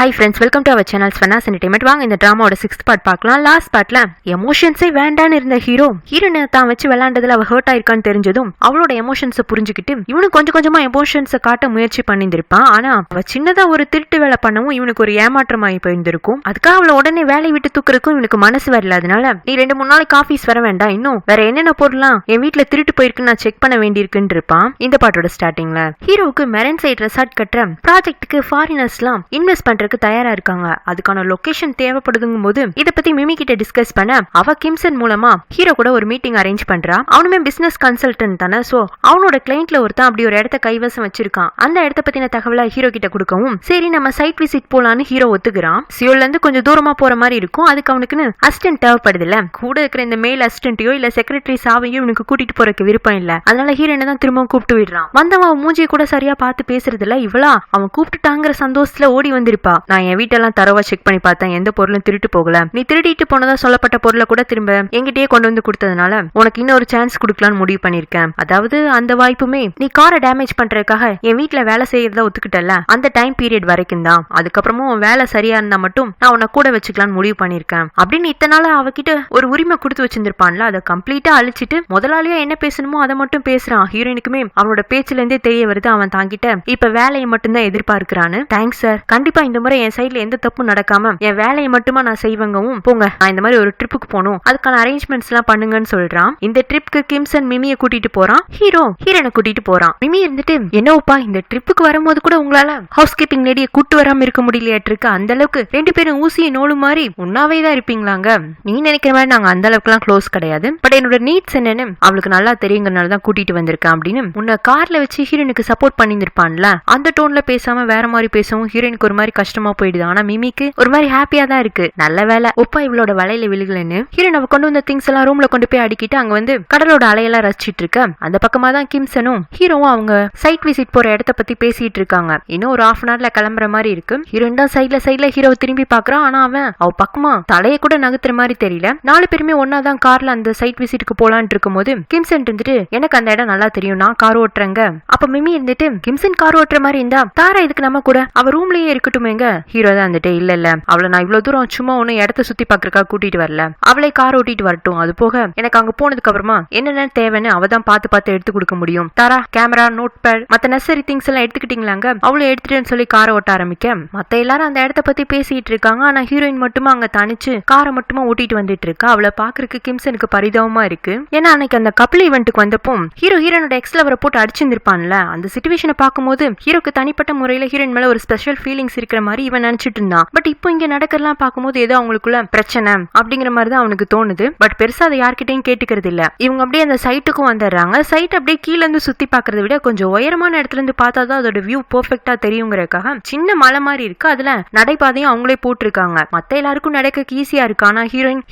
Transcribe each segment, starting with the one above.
Hi friends, welcome to our channel Swanas entertainment. வாங்க இந்த டிராமாவோட 6th part பார்க்கலாம். லாஸ்ட் பார்ட்ல எமோஷன்ஸே வேண்டான்னு இருந்த ஹீரோனை தான் வச்சு விளையாண்டதுல அவ ஹர்ட் ஆயிருக்கான்னு தெரிஞ்சதும் அவளோட எமோஷன்ஸை புரிஞ்சுக்கிட்டு இவனுக்கு கொஞ்சம் கொஞ்சமா எமோஷன்ஸை காட்ட முயற்சி பண்ணியிருப்பான். ஆனா அவ சின்னதா ஒரு திருட்டு வேலை பண்ணவும் இவனுக்கு ஒரு ஏமாற்றமாகி போயிருந்திருக்கும். அதுக்காக அவளை உடனே வேலை விட்டு தூக்குறதுக்கும் இவனுக்கு மனசு வரல. அதனால நீ 2-3 நாளைக்கு ஆஃபீஸ் வர வேண்டாம், இன்னும் வேற என்னென்ன பொருள்லாம் என் வீட்டுல திருட்டு போயிருக்கு நான் செக் பண்ண வேண்டியிருக்குன்னு இருப்பான். இந்த பாட்டோட ஸ்டார்டிங்ல ஹீரோவுக்கு மெரன் சைட் ரெசார்ட் கட்டுற ப்ராஜெக்ட்டுக்கு ஃபாரினர்ஸ் எல்லாம் இன்வெஸ்ட் பண்றதுக்கு தயாரா இருக்காங்க. அதுக்கான லொகேஷன் தேவைப்படுதுங்கும் போது இத பத்தி மிமி கிட்ட டிஸ்கஸ் பண்ண அவ கிம்சன் மூலமா ஹீரோ கூட ஒரு மீட்டிங் அரேஞ்ச் பண்றா. அவனுமே பிசினஸ் கன்சல்டன்ட் தானே, சோ அவனோட கிளைண்ட்ல ஒருத்தன் அப்படி ஒரு இடத்த கைவசம் வச்சிருக்கான். அந்த இடத்த பத்தின தகவலை ஹீரோ கிட்ட கொடுக்கவும் சரி நம்ம சைட் விசிட் போலான்னு ஹீரோ ஒத்துக்கிறான். சியோல்ல இருந்து கொஞ்சம் தூரமா போற மாதிரி இருக்கும். அதுக்கு அவனுக்குன்னு அசிஸ்டன்ட் தேவைப்படுது இல்ல, கூட இருக்கிற இந்த மேல் அசிஸ்டன்ட்டையோ இல்ல செக்ரட்டரி சாவையோ இவனுக்கு கூட்டிட்டு போறதுக்கு விருப்பம் இல்ல. அதனால ஹீரோனை தான் திரும்பவும் கூப்பிட்டு விடுறான். வந்தவன் மூஞ்சியை கூட சரியா பார்த்து பேசுறது இல்ல. இவளா அவன் கூப்பிட்டுட்டாங்கிற சந்தோஷத்துல ஓடி வந்திருப்பா. நான் என் வீட்டெல்லாம் தரவா செக் பண்ணி பார்த்தேன், எந்த பொருளும் திருட்டு போகல. நீ திருடிட்டு போனதா சொல்லப்பட்ட பொருளை கூட திரும்ப என்கிட்டயே கொண்டு வந்து கொடுத்ததுனால உனக்கு இன்னொரு சான்ஸ் கொடுக்கலான்னு முடிவு பண்ணிருக்கேன். அதாவது அந்த வாய்ப்புமே நீ காரை டேமேஜ் பண்றதுக்காக என் வீட்டுல வேலை செய்யறதா ஒத்துக்கிட்டல, அந்த டைம் பீரியட் வரைக்கும் தான். அதுக்கப்புறமும் வேலை சரியா இருந்தா மட்டும் நான் உன்னை கூட வச்சுக்கலான்னு முடிவு பண்ணிருக்கேன் அப்படின்னு இத்தனை நாள் அவகிட்ட ஒரு உரிமை கொடுத்து வச்சிருந்திருப்பான்ல, அதை கம்ப்ளீட்டா அழிச்சிட்டு முதலாளியா என்ன பேசணுமோ அதை மட்டும் பேசுறான். ஹீரோயினுக்குமே அவனோட பேச்சுல இருந்தே தெரிய வருது அவன் தாங்கிட்ட இப்ப வேலையை மட்டும்தான் எதிர்பார்க்கிறான்னு. தேங்க்ஸ் சார், கண்டிப்பா இந்த முறை என் சைட்ல எந்த தப்பும் நடக்காம என் வேலையை மட்டுமா நான் செய்வங்கவும் போங்க, நான் இந்த மாதிரி ஒரு ட்ரிப்புக்கு போகணும், அதுக்கான அரேஞ்ச்மெண்ட்ஸ் எல்லாம் பண்ணுங்கன்னு சொல்றான். இந்த ட்ரிப்புக்கு கிம்சன் மிமியை கூட்டிட்டு போறான். ஹீரோனை கூட்டிட்டு போறான். மிமி இருந்துட்டு என்னப்பா இந்த ட்ரிப்புக்கு வரும்போது கூட உங்களால ஹவுஸ் கீப்பிங் லேடியை கூட்டு வராம இருக்க முடியலையாட்டிருக்கு, அந்த அளவுக்கு 2 பேரும் ஊசியை நோடு மாதிரி ஒன்னாவே தான் இருப்பீங்களாங்க. நீ நினைக்கிற மாதிரி நாங்க அந்த அளவுக்கு எல்லாம் க்ளோஸ் கிடையாது, பட் என்னோட நீட்ஸ் என்னன்னு அவளுக்கு நல்லா தெரியுங்கிறனால தான் கூட்டிட்டு வந்திருக்கேன் அப்படின்னு உன்னை கார்ல வச்சு ஹீரோனுக்கு சப்போர்ட் பண்ணிருப்பான்ல, அந்த டோன்ல பேசாம வேற மாதிரி பேசவும் ஹீரோனுக்கு ஒரு மாதிரி கஷ்டமா போயிடுது. ஆனா மிமிக்கு ஒரு மாதிரி ஹாப்பியா தான் இருக்கு. நல்ல வேலை ஒப்பா இவளோட வலையில விழுகலன்னு ஹீரோன் அவ கொண்டு வந்த திங்ஸ் எல்லாம் ரூம்ல கொண்டு போய் அடிக்கிட்டு அங்க வந்து கடலோட அலையெல்லாம் ரசிச்சிட்டு இருக்க. அந்த பக்கமா தான் கிம்சனும் ஹீரோவும் அவங்க சைட் விசிட் போற இடத்த பத்தி பேசிட்டு இருக்காங்க. இன்னும் ஒரு 1/2 hourல கிளம்புற மாதிரி இருக்கு. ஹீரோயின் தான் சைட்ல ஹீரோவை திரும்பி பாக்குறான். ஆனா அவ பக்கமா தலையை கூட நகர்த்துற மாதிரி தெரியல. 4 பேருமே ஒன்னாதான் கார்ல அந்த சைட் விசிட்டுக்கு போலான்னு இருக்கும் போது கிம்சன் இருந்துட்டு எனக்கு அந்த இடம் நல்லா தெரியும், நான் கார் ஓட்டுறேங்க. அப்ப மிமி இருந்துட்டு கிம்சன் கார் ஓட்டுற மாதிரி இருந்தா தாரா இதுக்கு நம்ம கூட அவ ரூம்லயே இருக்கட்டுமேங்க. ஹீரோ தான் வந்துட்டு இல்ல அவளை நான் இவ்வளவு தூரம் சும்மா ஒண்ணு இடத்த சுத்தி பாக்குறக்கா கூட்டிட்டு வரல, அவளை கார் ஓட்டிட்டு வரட்டும். அது போக எனக்கு அங்க போனதுக்கு அப்புறமா என்னென்ன தேவைன்னு அவதான் பார்த்து எடுத்து கொடுக்க முடியும். தாரா கேமரா, நோட் பேட், மத்த நெசசரி திங்ஸ் எல்லாம் எடுத்துக்கிட்டீங்களாங்க, அவளை எடுத்துட்டேன்னு சொல்லி காரை ஓட்ட ஆரம்பிக்க மத்த எல்லாரும் அந்த இடத்த பத்தி பேசிட்டு இருக்காங்க. ஆனா ஹீரோயின் மட்டுமா அங்க தனிச்சு காரை மட்டுமா ஓட்டிட்டு வந்துட்டு இருக்கா. அவளை பாக்குறதுக்கு கிம்சனுக்கு பரிதாபமா இருக்கு. ஏன்னா அன்னைக்கு அந்த கப்பல் ஈவென்ட்டுக்கு வந்தப்போ ஹீரோனோட எக்ஸ் லவரை போட்டு அடிச்சிருந்திருப்பான்ல, அந்த சிச்சுவேஷனை பார்க்கும்போது ஹீரோக்கு தனிப்பட்ட முறையில ஹீரோயின் மேல ஒரு ஸ்பெஷல் ஃபீலிங்ஸ் இருக்கிற மாதிரி இவன் நினைச்சிட்டு இருந்தான். பட் இப்போ இங்க நடக்கிறலாம் பார்க்கும்போது ஏதோ அவங்களுக்குள்ள பிரச்சனை அப்படிங்கிற மாதிரி தான் அவனுக்கு தோணுது. பட் பெருசா அதை யார்கிட்டையும் கேட்டுக்கிறது இல்ல. இவங்க அப்படியே அந்த சைட்டுக்கும் வந்துடுறாங்க. சைட் அப்படியே கீழ இருந்து சுத்தி பாக்குறத விட கொஞ்சம் உயரமான இடத்துல இருந்து பார்த்தாதான் அதோட வியூ பெர்ஃபெக்ட்டா தெரியுங்கிறதுக்காக சின்ன மலை மாதிரி இருக்கு, அதுல நடைபாதையும் அவங்களே போட்டிருக்காங்க. மத்த எல்லாருக்கும் நடக்க ஈஸியா இருக்கு. ஆனா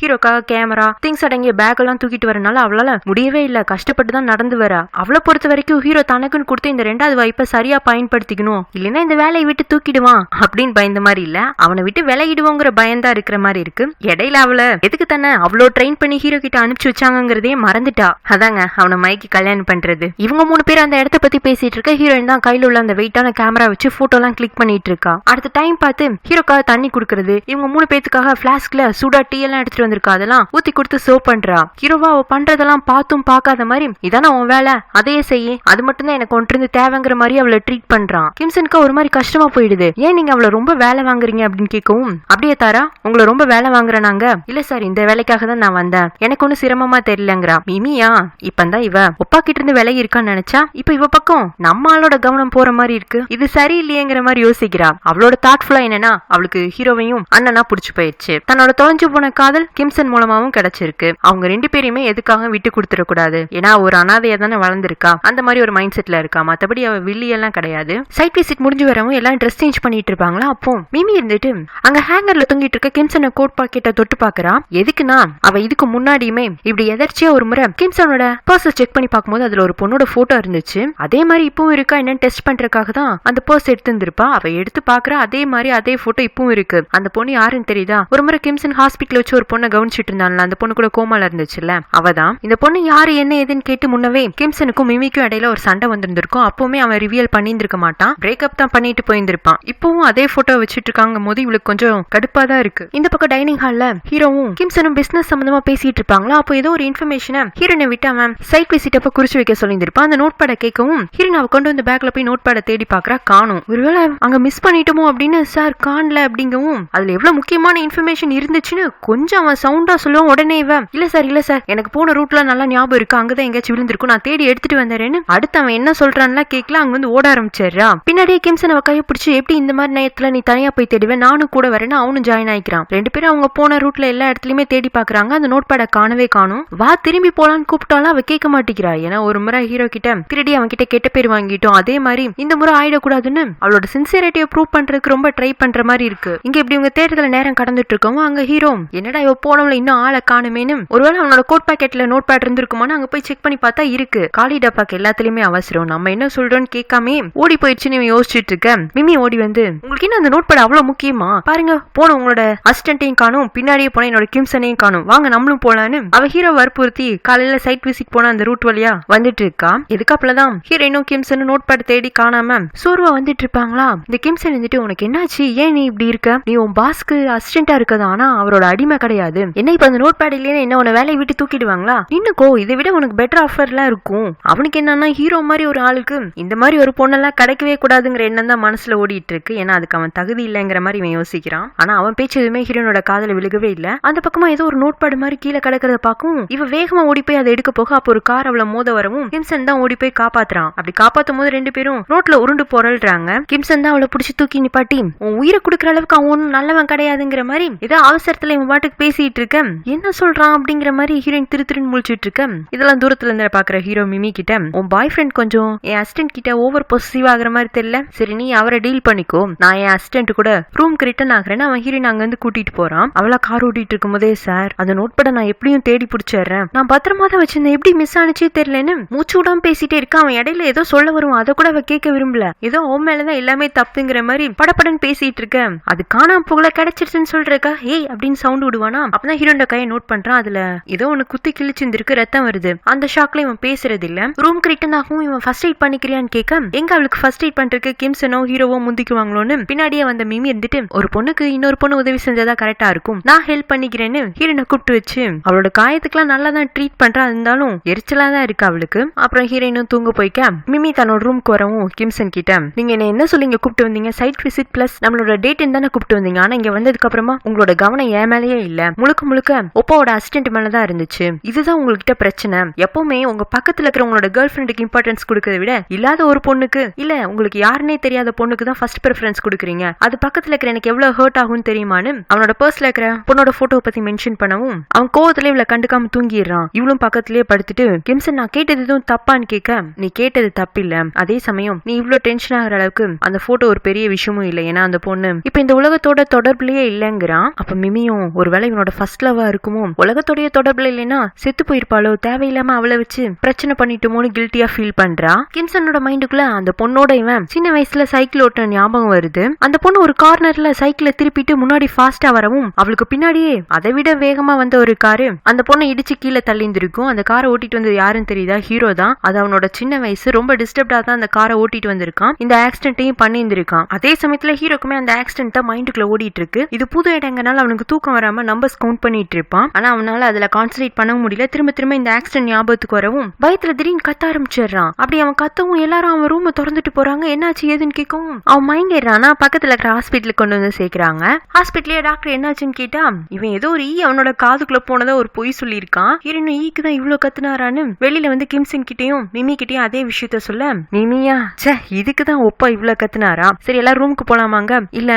ஹீரோக்காக கேமரா திங்ஸ் அடங்கிய பேக் எல்லாம் தூக்கிட்டு வரனால அவளால முடியவே இல்ல, கஷ்டப்பட்டு தான் நடந்து வர. அவளை பொறுத்த வரைக்கும் ஹீரோ தனக்குன்னு கொடுத்து இந்த 2வது வாய்ப்பை சரியா பயன்படுத்திக்கணும், இல்லைன்னா இந்த வேலையை விட்டு தூக்கிடுவான் அப்படின்னு பயந்த மாதிரி இல்ல, அவனை விட்டு விலகிடுவோங்கிற பயந்தா இருக்கிற மாதிரி இருக்கு. இடையில அவளை எதுக்கு தானே அவ்வளோ ட்ரெயின் பண்ணி ஹீரோ கிட்ட அனுப்பிச்சு வச்சாங்கிறதே மறந்துட்டா. அதாங்க அவனை மைக்கு கல்யாணம் பண்றது. இவங்க 3 பேர் அந்த இடத்த பத்தி பேசிட்டு இருக்க. ஹீரோயின் தான் கையில உள்ள அந்த வெயிட்டான கேமரா வச்சு போட்டோ எல்லாம் கிளிக் பண்ணிட்டு இருக்கா. அடுத்த டைம் பார்த்து ஹீரோக்காக தண்ணி குடுக்கறது, இவங்க 3 பேத்துக்காக பிளாஸ்க்ல சூடா டீ எல்லாம் எடுத்துட்டு வந்திருக்கா, அதெல்லாம் ஊத்தி கொடுத்து சர்வ் பண்றா. ஹீரோவா அவ பண்றதெல்லாம் பார்த்தும் பார்க்காத மாதிரி இதான உன் வேலை, அதையே செய்ய, அது மட்டும் தான் எனக்கு ஒன்றிருந்து தேவைங்கிற மாதிரி அவளை ட்ரீட் பண்றான். கிம்சனுக்கு ஒரு மாதிரி கஷ்டமா போயிடுது. ஏன் நீங்க அவளை ரொம்ப வேலை வாங்குறீங்க அப்படின்னு கேட்கவும் அப்படியே தாரா உங்களை ரொம்ப வேலை வாங்குறாங்க. இல்ல சார் இந்த வேலைக்காக தான் நான் வந்தேன், எனக்கு ஒன்னும் சிரமமா தெரியலங்கிறா. மிமியா இப்பந்தான் இவ ஒப்பா கிட்ட இருந்து விலகி இருக்கான்னு நினைச்சா இப்ப இவ பக்கம் நம்ம ஆளோட கவனம் போற மாதிரி இருக்கு, இது சரியில்லையேங்கிற மாதிரி யோசிக்கிறா. அவளோட தாட்ஃபுல்லா என்னன்னா அவளுக்கு ஹீரோவையும் அண்ணனா புடிச்சு போயிடுச்சு. தன்னோட தொலைஞ்சு போன காதல் கிம்சன் மூலமாவும் கிடைச்சிருக்கு. அவங்க 2 பேரையுமே எதுக்காக விட்டு கொடுத்துட கூடாது, ஏன்னா ஒரு அனாதையா தானே வளர்ந்துருக்கா, அந்த மாதிரி ஒரு மைண்ட் செட்ல இருக்கா. மத்தபடி அவ வில்லி எல்லாம் கிடையாது. சைட் விசிட் முடிஞ்சு வரவும் எல்லாம் ட்ரெஸ் சேஞ்ச் பண்ணிட்டு இருப்பாங்களா. அப்போ மிமி இருந்துட்டு அங்க ஹேங்கர்ல தொங்கிட்டு இருக்க கிம்சனை கோட் பாக்கெட்டை தொட்டு பாக்குறா. எதுக்குன்னா அவ இதுக்கு முன்னாடியுமே இப்படி எதர்ச்சியா ஒரு முறை கிம்சனோட பர்ஸை செக் பண்ணி பார்க்கும்போது அதுல ஒரு பொண்ணோட போட்டோ இருந்துச்சு. அதே மாதிரி இப்பவும் இருக்கா என்னன்னு டெஸ்ட் பண்றதுக்காக தான் அந்த பர்ஸ் எடுத்து இருந்திருப்பா. அவ எடுத்து பாக்குறா, அதே மாதிரி அதே போட்டோ இப்பவும் இருக்கு. அந்த பொண்ணு யாருன்னு தெரியுதா? ஒரு முறை கிம்சன் ஹாஸ்பிட்டல் வச்சு ஒரு பொண்ணை கவனிச்சிட்டு இருந்தான்ல, அந்த பொண்ணு கூட கோமால இருந்துச்சுல்ல, அவதான். இந்த பொண்ணு யாரு என்ன ஏதுன்னு கேட்டு முன்னவே கிம்சனுக்கும் மிமிக்கும் இடையில ஒரு சண்டை வந்திருந்திருக்கும். அப்பவுமே அவன் ரிவியல் பண்ணியிருந்திருக்க மாட்டான், பிரேக்கப் தான் பண்ணிட்டு போயிருந்திருப்பான். இப்பவும் அதே போட்டோ வச்சிட்டு இருக்காங்க போது இவளுக்கு கொஞ்சம் கடுப்பா தான் இருக்கு. இந்த பக்கம் டைனிங் ஹால்ல ஹீரோவும் கிம்சனும் பிசினஸ் சம்பந்தமா பேசிட்டு இருப்பாங்களா. அப்போ ஏதோ ஒரு இன்ஃபர்மேஷனை ஹீரோனை விட்டு அவன் சைட் விசிட் அப்ப குறிச்சு வைக்க சொல்லியிருப்பான். அந்த நோட் பேட கேட்கவும் ஹீரோன் அவ கொண்டு வந்து பேக்ல போய் நோட் பேட தேடி பாக்குறா, காணும். ஒருவேளை அங்க மிஸ் பண்ணிட்டோமோ அப்படின்னு சார் காணல அப்படிங்கவும் அதுல எவ்வளவு முக்கியமான இன்ஃபர்மேஷன் இருந்துச்சுன்னு கொஞ்சம் அவன் சவுண்டா சொல்லுவோம். உடனே இல்ல சார் எனக்கு போன ரூட்ல நல்லா ஞாபகம் இருக்கு, அங்கதான் எங்கேயாச்சும் விழுந்திருக்கும், நான் தேடி எடுத்துட்டு வந்தேன்னு அடுத்து அவன் என்ன சொல்றான்லாம் கேட்கல. அங்க வந்து ஓட ஆரம்பிச்சிடுறா. பின்னாடியே கிம்சன் அவ கையை பிடிச்சி எப்படி இந்த மாதிரி நேரத்துல நீ தனியா போய் தேடுவேன், நானும் கூட வரேன்னு அவனும் ஜாயின் ஆயிக்கிறான். ரெண்டு பேரும் அவங்க போன ரூட்ல எல்லா இடத்துலயுமே தேடி பாக்குறாங்க. அந்த நோட் பேட காணவே காணும். வா திரும்பி போலான்னு கூப்பிட்டாலும் அவ கேட்க மாட்டேங்கிறா. ஏன்னா ஒரு முறை ஹீரோ கிட்ட திருடி அவன் கிட்ட கெட்ட பேர் வாங்கிட்டோம், அதே மாதிரி இந்த முறை ஆயிடக்கூடாதுன்னு அவளோட சின்சியரிட்டியை ப்ரூவ் பண்றதுக்கு ரொம்ப ட்ரை பண்ற மாதிரி இருக்கு. இங்க இப்படி இவங்க தேடுதல நேரம் கடந்துட்டு இருக்கவும் அங்க ஹீரோ என்னடா இவ போனவள இன்னும் ஆளை காணுமேனு ஒருவேளை அவனோட கோட் பாக்கெட்ல நோட் பேட் இருந்திருக்குமான்னு அங்க போய் செக் பண்ணி பார்த்தா இருக்கு. காலி டப்பாக்கு எல்லாத்துலயுமே அவசரம், நம்ம என்ன சொல்றோம்னு கேட்காமே ஓடி போயிடுச்சுன்னு யோசிச்சுட்டு இருக்க. மிமி ஓடி வந்து உங்களுக்கு என்ன அந்த நோட் பேட் அவ்வளவு முக்கியமா, பாருங்க போன உங்களோட அசிஸ்டன்ட்டையும் காணும், பின்னாடியே போன என்னோட கிம்சனையும் காணும், வாங்க நம்மளும் போலான்னு அவ ஹீரோ வற்புறுத்தி காலையில சைட் விசிட் போன அந்த ரூட் வழியா வந்துட்டு இருக்கா. இதுக்கப்புறம்தான் ஹீரோனும் கிம்சனும் நோட் பேட் தேடி காணாம சோர்வா வந்துட்டு இருப்பாங்களா. இந்த கிம்சன் வந்துட்டு உனக்கு என்னாச்சு, ஏன் நீ இப்படி இருக்க, நீ உன் பாஸ்க்கு அசிஸ்டன்டா இருக்கதா, ஆனா அவரோட அடிமை கிடையாது, என்ன இப்ப அந்த நோட் பேட் இல்லையா என்ன உன வேலையை விட்டு தூக்கிடுவாங்களா, நின்னுக்கோ, இதை விட உனக்கு பெட்டர் ஆஃபர் எல்லாம் இருக்கும். அவனுக்கு என்னன்னா ஹீரோ மாதிரி ஒரு ஆளுக்கு இந்த மாதிரி ஒரு பொண்ணெல்லாம் கிடைக்கவே கூடாதுங்கிற எண்ணம் தான் மனசுல ஓடிட்டு இருக்கு. ஏன்னா அதுக்கு அவன் தகுதி இல்லைங்கிற மாதிரி இவன் யோசிக்கிறான். ஆனா அவன் பேச்சு எதுவுமே ஹீரோனோட காதல விழுகவே இல்ல. அந்த பக்கமா ஏதோ ஒரு நோட் பேட் மாதிரி கீழே கிடக்கிறத பாக்கும். இவ வேகமா ஓடி போய் அதை எடுக்க போக அப்போ ஒரு கார் அவளை மோத வரவும் கிம்சன் தான் ஓடி போய் காப்பாத்துறான். அப்படி காப்பாத்தும் போது ரெண்டு பேரும் ரோட்ல உருண்டு பொருள்றாங்க. கிம்சன் தான் அவளை பிடிச்சி தூக்கி நிப்பாட்டி உன் உயிரை குடுக்கற அளவுக்கு அவன் ஒன்னும் நல்லவன் கிடையாதுங்கிற மாதிரி ஏதோ அவசரத்துல இவன் பாட்டுக்கு பேசிட்டு இருக்க. என்ன சொல்றான் அப்படிங்கிற மாதிரி ஹீரோயின் திருத்திருன்னு முழிச்சிட்டு இருக்க. இதெல்லாம் தூரத்துல இருந்து பாக்குற ஹீரோ மிமி கிட்ட உன் பாய் ஃப்ரெண்ட் கொஞ்சம் என் அசிஸ்டன்ட் கிட்ட ஓவர் பொசிட்டிவ் ஆகுற மாதிரி தெரியல, சரி நீ அவரை டீல் பண்ணிக்கோ, நான் என் அசிஸ்டன்ட் கூட ரூம்க்கு ரிட்டர்ன் ஆகுறேன்னு அவன் ஹீரோயின் அங்க இருந்து கூட்டிட்டு போறான். அவளா கார் ஓட்டிட்டு இருக்கும் போதே சார் அந்த நோட் பேட நான் எப்படியும் தேடி பிடிச்சிடுறேன், நான் பத்திரமா தான் வச்சிருந்தேன், எப்படி மிஸ் ஆனிச்சே தெரியலன்னு மூச்சு விடாம பேசிட்டே இருக்கான். அவன் இடையில ஏதோ சொல்ல வரும், அதை கூட அவ கேட்க விரும்பல. ஏதோ அவன் மேலதான் எல்லாமே தப்புங்கிற மாதிரி படப்படன்னு பேசிட்டு இருக்க. அது காணாம போகல கிடைச்சிருச்சுன்னு சொல்றக்கா ஏய் அப்படின்னு சவுண்ட் விடுவானா. அப்பதான் ஹீரோட கையை நோட் பண்றான். அதுல ஏதோ ஒன்னு குத்தி கிழிச்சிருக்கு, ரத்தம் வருது. அந்த ஷாக்ல இவன் பேசுறது இல்ல. ரூம்க்கு ரிட்டர்ன் ஆகும். இவன் ஃபர்ஸ்ட் எய்ட் பண்ணிக்கிறியான்னு கேட்க எங்க அவளுக்கு ஃபர்ஸ்ட் எய்ட் பண்றதுக்கு கிம்சனோ ஹீரோவோ முந்திக்குவாங்களோன்னு பின்னாடியே வந்த மிமி இருந்துட்டு ஒரு பொண்ணுக்கு இன்னொரு பொண்ணு உதவி செஞ்சதா கரெக்டா இருக்கும், நான் ஹெல்ப் பண்ணிக்கிறேன்னு ஹீரோனை கூப்பிட்டு வச்சு அவளோட காயத்துக்குலாம் நல்லா தான் ட்ரீட் பண்றா. இருந்தாலும் எரிச்சலா தான் இருக்கு அவளுக்கு. அப்புறம் ஹீரோயினும் தூங்க போய்க்க மிமி தன்னோட ரூம்க்கு வரவும் கிம்சன் கிட்ட நீங்க என்ன சொல்லி இங்க கூப்பிட்டு வந்தீங்க, சைட் விசிட் பிளஸ் நம்மளோட டேட் தானே கூப்பிட்டு வந்தீங்க, ஆனா இங்க வந்ததுக்கு அப்புறமா உங்களோட கவனம் என் மேலேயே இல்ல, முழுக்க முழுக்க ஒப்பாவோட அசிஸ்டன்ட் மேலதான் இருந்துச்சு, இதுதான் உங்ககிட்ட பிரச்சனை, எப்பவுமே உங்க பக்கத்துல இருக்கிற உங்களோட கேர்ள் ஃபிரெண்டுக்கு இம்பார்ட்டன்ஸ் கொடுக்கறத விட இல்லாத ஒரு பொண்ணுக்கு இல்ல உங்களுக்கு யாருன்னே தெரியாத பொண்ணுக்கு தான் ஃபர்ஸ்ட் ப்ரிஃபரன்ஸ் கொடுக்குறீங்க, அது பக்கத்துல இருக்கிற எனக்கு எவ்வளவு ஹர்ட் ஆகும் தெரியுமான்னு அவனோட பர்ஸ்ல இருக்கிற பொண்ணோட போட்டோ பத்தி மென்ஷன் பண்ணவும் அவன் கோவத்துல இவளை கண்டுக்காம தூங்கிடுறான். இவளும் பக்கத்திலேயே படுத்துட்டு கிம்சன் நான் கேட்டது எதுவும் தப்பான்னு கேட்க நீ கேட்டது தப்பு இல்ல, அதே சமயம் நீ இவ்வளவு டென்ஷன் ஆகிற அளவுக்கு அந்த போட்டோ ஒரு பெரிய விஷயமும் இல்ல, ஏன்னா அந்த பொண்ணு இப்ப இந்த உலகத்தோட தொடர்புலயே இல்லங்கிறான். அப்ப மிமியும் ஒருவேளை இவனோட ஃபர்ஸ்ட் லவ்வா இருக்குமோ, உலகத்தோடைய தொடர்புல இல்லைன்னா செத்து போயிருப்பாளோ, தேவையில்லாம அவளை வச்சு பிரச்சனை பண்ணிட்டோமோன்னு கில்ட்டியா ஃபீல் பண்றா. கிம்சனோட மைண்டுக்குள்ள அந்த பொண்ணோட இவன் சின்ன வயசுல சைக்கிள் ஓட்ட ஞாபகம் வருது. அந்த பொண்ணு ஒரு கார்னர்ல சைக்கிளை திருப்பிட்டு முன்னாடி ஃபாஸ்டா வரவும் அவளுக்கு பின்னாடியே அதை விட வேகமா வந்த ஒரு காரு அந்த பொண்ணை இடிச்சு கீழே தள்ளிந்திருக்கும். அந்த காரை ஓட்டிட்டு வந்து யாருன்னு தெரியுதா, ஹீரோ தான். அது அவனோட சின்ன வயசு, ரொம்ப டிஸ்டர்ப்டா தான் அந்த காரை ஓட்டிட்டு வந்திருக்கான், இந்த ஆக்சிடென்ட்டையும் பண்ணியிருந்திருக்கான். அதே சமயத்துல ஹீரோக்குமே அந்த ஆக்சிடென்ட் தான் மைண்டுக்குள்ள ஓடிட்டு இருக்கு. இது புது இடங்கனால அவனுக்கு தூக்கம் வராம நம்பர்ஸ் கவுண்ட் பண்ணிட்டு இருப்பான். ஆனா அவனால அதுல கான்சன்ட்ரேட் பண்ண முடியல. திரும்ப திரும்ப இந்த ஆக்சிடென்ட் ஞாபகத்துக்கு வரவும் பயத்துல திடீர்னு கத்த ஆரம்பிச்சிடுறான். அப்படி அவன் கத்தவும் எல்லாரும் அவன் ரூம் திறந்துட்டு போறாங்க. என்னாச்சு ஏதுன்னு கேட்கவும் அவன் மயங்கிடுறானா. பக்கத்துல இருக்கிற ஹாஸ்பிட்டலுக்கு கொண்டு வந்து சேர்க்கிறாங்க. ஹாஸ்பிட்டலே டாக்டர் என்னாச்சுன்னு கேட்டா இவன் ஏதோ ஒரு அவனோட காதுக்குள்ள போனதா ஒரு பொய் சொல்லியிருக்கான். ஹீரோயின் ஈக்கு தான் இவ்வளவு கத்துனாரான்னு வெளியில வந்து கிம்சன் கிட்டையும் மிமி கிட்டையும் அதே விஷயத்த சொல்ல மிமியா சே இதுக்குதான் ஒப்பா இவ்வளவு கத்துனாரா, சரி எல்லாரும் ரூமுக்கு போலாமாங்க, இல்ல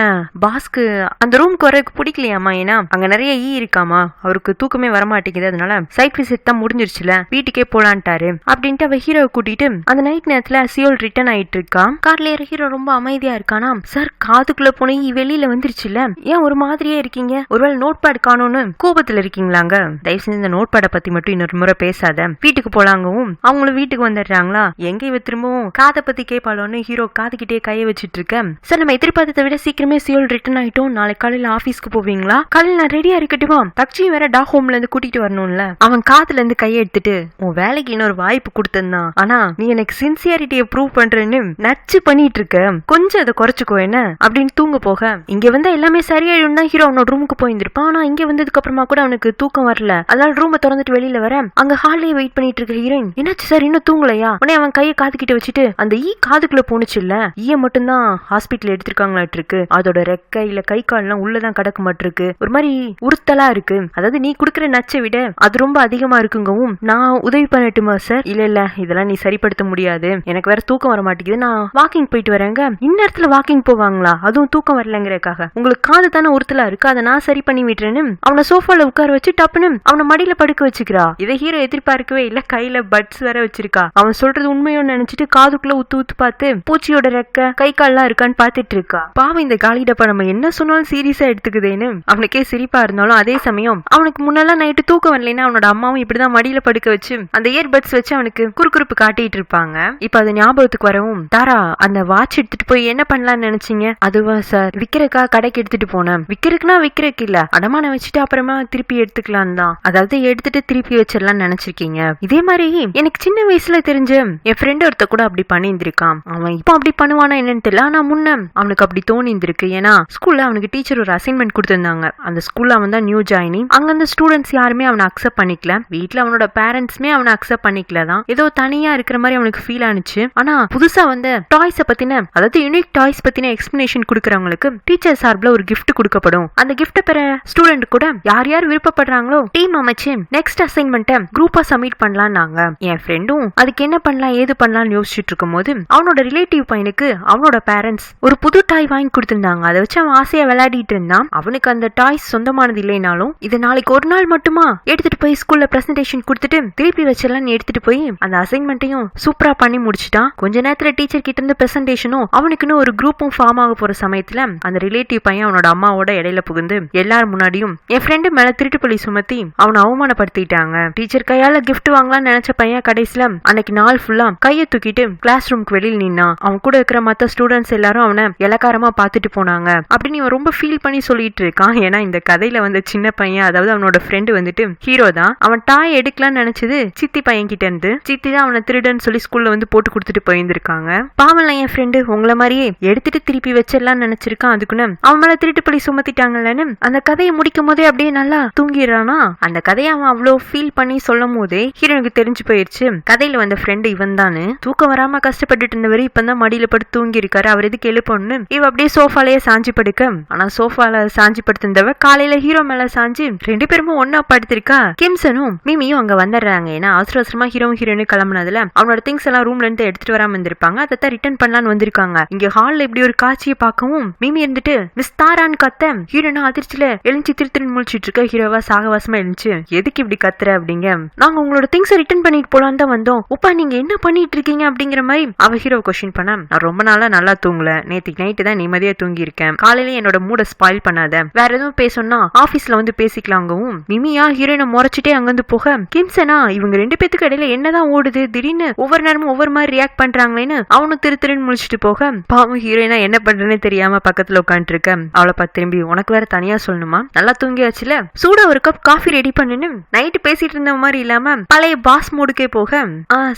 பாஸ்க்கு அந்த ரூமுக்கு வரதுக்கு பிடிக்கலையாமா, ஏன்னா அங்க நிறைய இருக்காமா, அவருக்கு தூக்கமே வரமாட்டேங்குது, அதனால சைட் விசிட் தான் முடிஞ்சிருச்சுல வீட்டுக்கே போலான்ட்டாரு அப்படின்ட்டு அவ ஹீரோவை கூட்டிட்டு அந்த நைட் நேரத்துல சியோல் ரிட்டர்ன் ஆயிட்டு இருக்கா. கார்ல ஏற ஹீரோ ரொம்ப அமைதியா இருக்கானா. சார் காதுக்குள்ள போன வெளியில வந்துருச்சுல, ஏன் ஒரு மாதிரியே இருக்கீங்க, ஒருவேளை நோட் பேட் காணோன்னு கோபத்துல இருக்கீங்களாங்க, தயவு செஞ்சு இந்த நோட் பேட பத்தி மட்டும் இன்னொரு முறை பேசாத, வீட்டுக்கு போலாங்கவும் அவங்களும் வீட்டுக்கு வந்துடுறாங்களா. எங்க இவ திரும்பவும் காதை பத்தி கேட்பாளோன்னு ஹீரோ காதுகிட்டே கைய வச்சிட்டு இருக்க. சார் நம்ம எதிர்பார்த்ததை விட சீக்கிரமே சியோல் ரிட்டர்ன் ஆயிட்டோம், நாளை காலையில ஆபீஸ்க்கு போவீங்களா, காலையில நான் ரெடியா இருக்கட்டுமா, தக்ஷி வேற டாக் ஹோம்ல இருந்து கூட்டிட்டு வரணும்ல. அவன் காதுல இருந்து கைய எடுத்துட்டு உன் வேலைக்கு இன்னொரு வாய்ப்பு கொடுத்தா, ஆனா நீ எனக்கு சின்சியாரிட்டியை ப்ரூவ் பண்றேன்னு நச்சு பண்ணிட்டு இருக்க, கொஞ்சம் அதை குறைச்சுக்கோ என்ன, அப்படின்னு தூங்க போக இங்க வந்து எல்லாமே சரியாயிடும் தான் ஹீரோ அவனோட ரூமுக்கு போயிருந்திருப்பான். ஆனா இங்க வந்ததுக்கு அப்புறமா கூட அவனுக்கு தூக்கம் வரல. அதனால ரூமை திறந்துட்டு வெளியில வர அங்க ஹாலிலே வெயிட் பண்ணிட்டு இருக்க ஹீரோயின், என்னாச்சு சார் இன்னும் தூங்கலையா? உடனே அவன் கையை காதுகிட்ட வச்சுட்டு அந்த காதுக்குள்ள போனுச்சு இல்ல, மட்டும் தான் ஹாஸ்பிட்டல் எடுத்திருக்காங்களாட்டு இருக்கு. அதோட ரெக்கை இல்ல கை கால் எல்லாம் உள்ளதான் கடக்க மாட்டிருக்கு. ஒரு மாதிரி உறுத்தலா இருக்கு. அதாவது நீ குடுக்கற நச்சை விட அது ரொம்ப அதிகமா இருக்குங்கவும் நான் உதவி பண்ணட்டுமா சார்? இல்ல இதெல்லாம் நீ சரிப்படுத்த முடியாது, எனக்கு வேற தூக்கம் வர மாட்டேங்குது, நான் வாக்கிங் போயிட்டு வரேங்க. இந்நேரத்துல வாக்கிங் போவாங்களா? அதுவும் தூக்கம் வரலங்கிறக்காக. உங்களுக்கு காது தானே உறுத்தலா இருக்கு, அதை நான் சரி பண்ணி விட்டுறேன்னு அவனை சோஃபால உட்கார வச்சு டப்புன்னு அவனை மடியில படுக்க வச்சுக்கிறா. இதை ஹீரோ எதிர்பார்க்கவே இல்ல. கையில பட்ஸ் வேற வச்சிருக்கா. அவன் சொல்றது உண்மையோ நினைச்சிட்டு காதுக்குள்ள ஊத்து பார்த்து பூச்சியோட ரெக்க கை கால்லாம் இருக்கான்னு பாத்துட்டு இருக்கா. பாவம் இந்த காலிடப்ப நம்ம என்ன சொன்னாலும் சீரியஸா எடுத்துக்குதேன்னு அவனுக்கே சிரிப்பா இருந்தாலும் அதே சமயம் அவனுக்கு முன்னெல்லாம் நைட்டு தூக்கம் வரலைன்னா அவனோட அம்மாவும் இப்படிதான் மடியில படுக்க வச்சு அந்த இயர்பட்ஸ் வச்சு அவனுக்கு குறுக்குறுப்பு காட்டிட்டு இருப்பாங்க. இப்ப அது ஞாபகத்துக்கு வரவும், தாரா அந்த வாட்ச் எடுத்துட்டு போய் என்ன பண்ணலாம்னு நினைச்சீங்க? அதுவா சார், விக்கிறக்கா கடைக்கு எடுத்துட்டு போனேன். விக்கிறதுக்குன்னா விக்கிறக்கு இல்ல, அடமான வச்சுட்டு அப்புறமா திருப்பி எடுத்துக்கலாம் தான். அதாவது எடுத்துட்டு திருப்பி வச்சிடலாம்னு நினைச்சிருக்கீங்க. இதே மாதிரி எனக்கு சின்ன வயசுல தெரிஞ்ச என் ஃப்ரெண்ட் ஒருத்த கூட அப்படி பண்ணியிருந்திருக்கான். அவன் இப்போ அப்படி பண்ணுவானா என்னன்னு தெரியல. ஆனா முன்ன அவனுக்கு அப்படி தோணி இருந்திருக்கு. ஏன்னா ஸ்கூல்ல அவனுக்கு டீச்சர் ஒரு அசைன்மெண்ட் கொடுத்திருந்தாங்க. அந்த ஸ்கூல்ல அவன் தான் நியூ ஜாயினிங். அங்க அந்த ஸ்டூடெண்ட்ஸ் யாருமே அவனை அக்செப்ட் பண்ணிக்கல. வீட்டுல அவனோட பேரண்ட்ஸ்மே அவனை அக்செப்ட் பண்ணிக்கல தான். ஏதோ தனியா இருக்கிற மாதிரி அவனுக்கு ஃபீல் ஆனிச்சு. ஆனா புதுசா வந்த டாய்ஸ பத்தின, அதாவது யூனிக் டாய்ஸ் பத்தின எக்ஸ்பிளனேஷன் கொடுக்கறவங்களுக்கு டீச்சர் சார்பில் ஒரு கிஃப்ட் கொடுக்கப்படும். அந்த கிஃப்ட் பெற ஸ்டூடெண்ட் கூட யார் யார் விருப்பப்படுறாங்களோ டீம் அமைச்சு நெக்ஸ்ட் அசைன்மெண்ட்டை குரூப்பா சப்மிட் பண்ணலாம்னாங்க. என் ஃப்ரெண்டும் அதுக்கு என்ன பண்ணலாம் ஏது பண்ணலாம்னு யோசிச்சுட்டு இருக்கும் போது அவனோட ரிலேட்டிவ் பையனுக்கு அவனோட பேரண்ட்ஸ் ஒரு புது டாய் வாங்கி கொடுத்திருந்தாங்க. அதை வச்சு அவன் ஆசையா விளையாடிட்டு இருந்தான். அவனுக்கு அந்த டாய்ஸ் சொந்தமானது இல்லைனாலும் இது நாளைக்கு ஒரு நாள் மட்டுமா எடுத்துட்டு போய் ஸ்கூல்ல பிரசன்டேஷன் கொடுத்துட்டு திருப்பி வச்சிடலாம்னு எடுத்துட்டு போய் அந்த அசைன்மெண்ட்டையும் சூப்பரா பண்ணி முடிச்சுட்டான். கொஞ்ச நேரத்துல டீச்சர் கிட்ட இருந்து பிரசன்டேஷனும் அவனுக்குன்னு ஒரு குரூப்பும் ஃபார்ம் ஆக போற சமயத்துல அந்த ரிலேட்டிவ் பையன் அவனோட அம்மாவோட இடையில புகுந்து எல்லாரும் முன்னாடியும் என் ஃப்ரெண்டு மேல திருட்டு பழி சுமத்தி அவனை அவமானப்படுத்திட்டாங்க. டீச்சர் கையால கிஃப்ட் வாங்கலாம்னு நினைச்ச பையன் கடைசியில அன்னைக்கு நாள் ஃபுல்லா கையை தூக்கிட்டு கிளாஸ் ரூமுக்கு வெளியில் நின்னான். அவன் கூட இருக்கிற மத்த ஸ்டூடெண்ட்ஸ் எல்லாரும் அவனை இலக்காரமா பாத்துட்டு போனாங்க அப்படின்னு இவன் ரொம்ப ஃபீல் பண்ணி சொல்லிட்டு இருக்கான். ஏன்னா இந்த கதையில வந்த சின்ன பையன், அதாவது அவனோட ஃப்ரெண்டு வந்துட்டு ஹீரோ தான். அவன் டாய் எடுக்கலாம்னு நினைச்சது சித்தி பையன் கிட்ட இருந்து. சித்தி தான் அவனை திருடன்னு சொல்லி ஸ்கூல்ல வந்து போட்டு கொடுத்துட்டு போயிருந்திருக்காங்க. பாவம்ல என் ஃப்ரெண்டு உங்களை மாதிரியே எடுத்துட்டு திருப்பி வச்சிடலாம்னு நினைச்சிருக்கான். அதுக்குன்னு அவன் மேல திருட்டு பழி சுமத்திட்டாங்கன்னு அந்த கதையை முடிக்கும் போதே அப்படியே நல்லா தூங்கிடுறானா. அந்த கதையை அவன் அவ்வளோ ஃபீல் பண்ணி சொல்லும் போதே ஹீரோனுக்கு தெரிஞ்சு போயிருச்சு கதையில வந்த ஃப்ரெண்டு இவன் தானு. தூக்கம் வராம கஷ்டப்பட்டுட்டு இருந்தவர் இப்பதான் மடியில படுத்து தூங்கி இருக்காரு. அவர் எதுக்கு எழுப்பொண்ணு இவ அப்படியே சோஃபாலேயே சாஞ்சி படுக்க, ஆனா சோஃபால சாஞ்சி படுத்திருந்தவ காலையில ஹீரோ மேல சாஞ்சி ரெண்டு பேருமே ஒன்னா படுத்திருக்கா. கிம்சனும் மிமியும் அங்க வந்துடுறாங்க. ஏன்னா அவசர அவசரமா ஹீரோவும் ஹீரோனு கிளம்புனதுல அவனோட திங்ஸ் எல்லாம் ரூம்ல இருந்து எடுத்துட்டு வராம இருந்திருப்பாங்க. அதை ரிட்டர்ன் பண்ணலான்னு வந்திருக்காங்க. இங்க ஹால்ல இப்படி ஒரு காட்சியை பார்க்கவும் மிமி இருந்துட்டு மிஸ் தாரான்னு கத்த ஹீரோனா அதிர்ச்சியில எழுச்சி திருத்தின்னு முழிச்சிட்டு இருக்க. ஹீரோவா சாகவாசமா எழுந்துச்சு, எதுக்கு இப்படி கத்துற அப்படிங்க, நாங்க உங்களோட திங்ஸ் ரிட்டர்ன் பண்ணிட்டு போலான்னு தான் வந்தோம், உப்பா நீங்க என்ன பண்ணிட்டு இருக்கீங்க அப்படிங்கிற மாதிரி அவ ஹீரோ கொஸ்டின் பண்ண, நான் ரொம்ப நாளா நல்லா தூங்கல, நேத்துக்கு நைட்டு தான் நிம்மதியா தூங்கி இருக்கேன், காலையில என்னோட மூட ஸ்பாயில் பண்ணாத, வேற எதுவும் பேசணும்னா ஆபீஸ்ல வந்து பேசிக்கலாங்கவும் மிமியா ஹீரோனை முறைச்சிட்டே அங்கிருந்து போக கிம்சனா இவங்க ரெண்டு பேத்துக்கு இடையில என்னதான் ஓடுது, திடீர்னு ஒவ்வொரு நேரமும் ஒவ்வொரு மாதிரி ரியாக்ட் பண்றாங்களேன்னு அவனும் திருன்னு முழிச்சிட்டு போக பாவம் ஹீரோயினா என்ன பண்றேன்னு தெரியாம பக்கத்துல உட்காந்துட்டு இருக்க. அவளை பார்த்து திரும்பி உனக்கு வேற தனியா சொல்லணுமா, நல்லா தூங்கியாச்சுல, சூடா ஒரு கப் காஃபி ரெடி பண்ணுன்னு நைட்டு பேசிட்டு இருந்த மாதிரி இல்லாம பழைய பாஸ் மூடுக்கே போக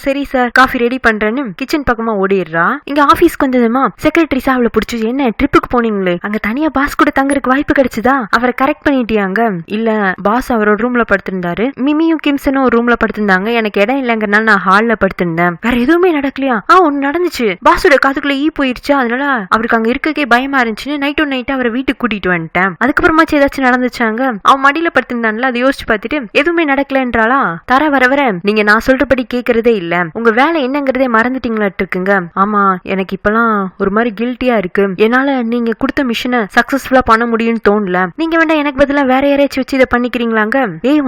சரி சார் காஃபி ரெடி பண்றேன்னு கிச்சன் பக்கமா ஓடிடுறா. இங்க ஆபீஸ்க்கு வந்ததுமா செக்ரட்டரி சாவ்ல புடிச்சு என்ன ட்ரிப்புக்கு போனீங்களே அங்க தனியா பாஸ் கூட தங்கறதுக்கு வாய்ப்பு கிடைச்சதா, அவரை கரெக்ட் பண்ணிட்டியாங்க? இல்ல பாஸ் அவரோட ரூம்ல படுத்திருந்தாரு, மிமியும் கிம்சனும் ஒரு ரூம்ல படுத்திருந்தாங்க, எனக்கு இடம் இல்லங்கறனால நான் ஹால்ல படுத்திருந்தேன், வேற எதுவுமே நடக்கலையா? ஒன்னு நடந்துச்சு, பாஸோட காதுக்குள்ள போயிருச்சு, அதனால அவருக்கு அங்க இருக்கே பயமா இருந்துச்சுன்னு நைட் அவரை வீட்டுக்கு கூட்டிட்டு வந்துட்டேன். அதுக்கப்புறமா ஏதாச்சும் நடந்துச்சாங்க? அவன் மடியில படுத்திருந்தான்ல, அதை யோசிச்சு பார்த்துட்டு எதுவுமே நடக்கலன்றாளா. தர வர நீங்க நான் சொல்றபடி கேக்குறதே இல்ல, உங்க வேலை என்னங்கறதே மறந்துட்டீங்களாட்டு இருக்குங்க. ஆமா எனக்கு இப்பெல்லாம் ஒரு மாதிரி கில்ட்டியா இருக்கு, என்னால நீங்க கொடுத்த மிஷனை சக்சஸ்ஃபுல்லா பண்ண முடியும்னு தோணல, நீங்க வேண்டாம் எனக்கு பதிலா வேற யாரையாச்சும் வச்சு இதை பண்ணிக்கிறீங்களாங்க?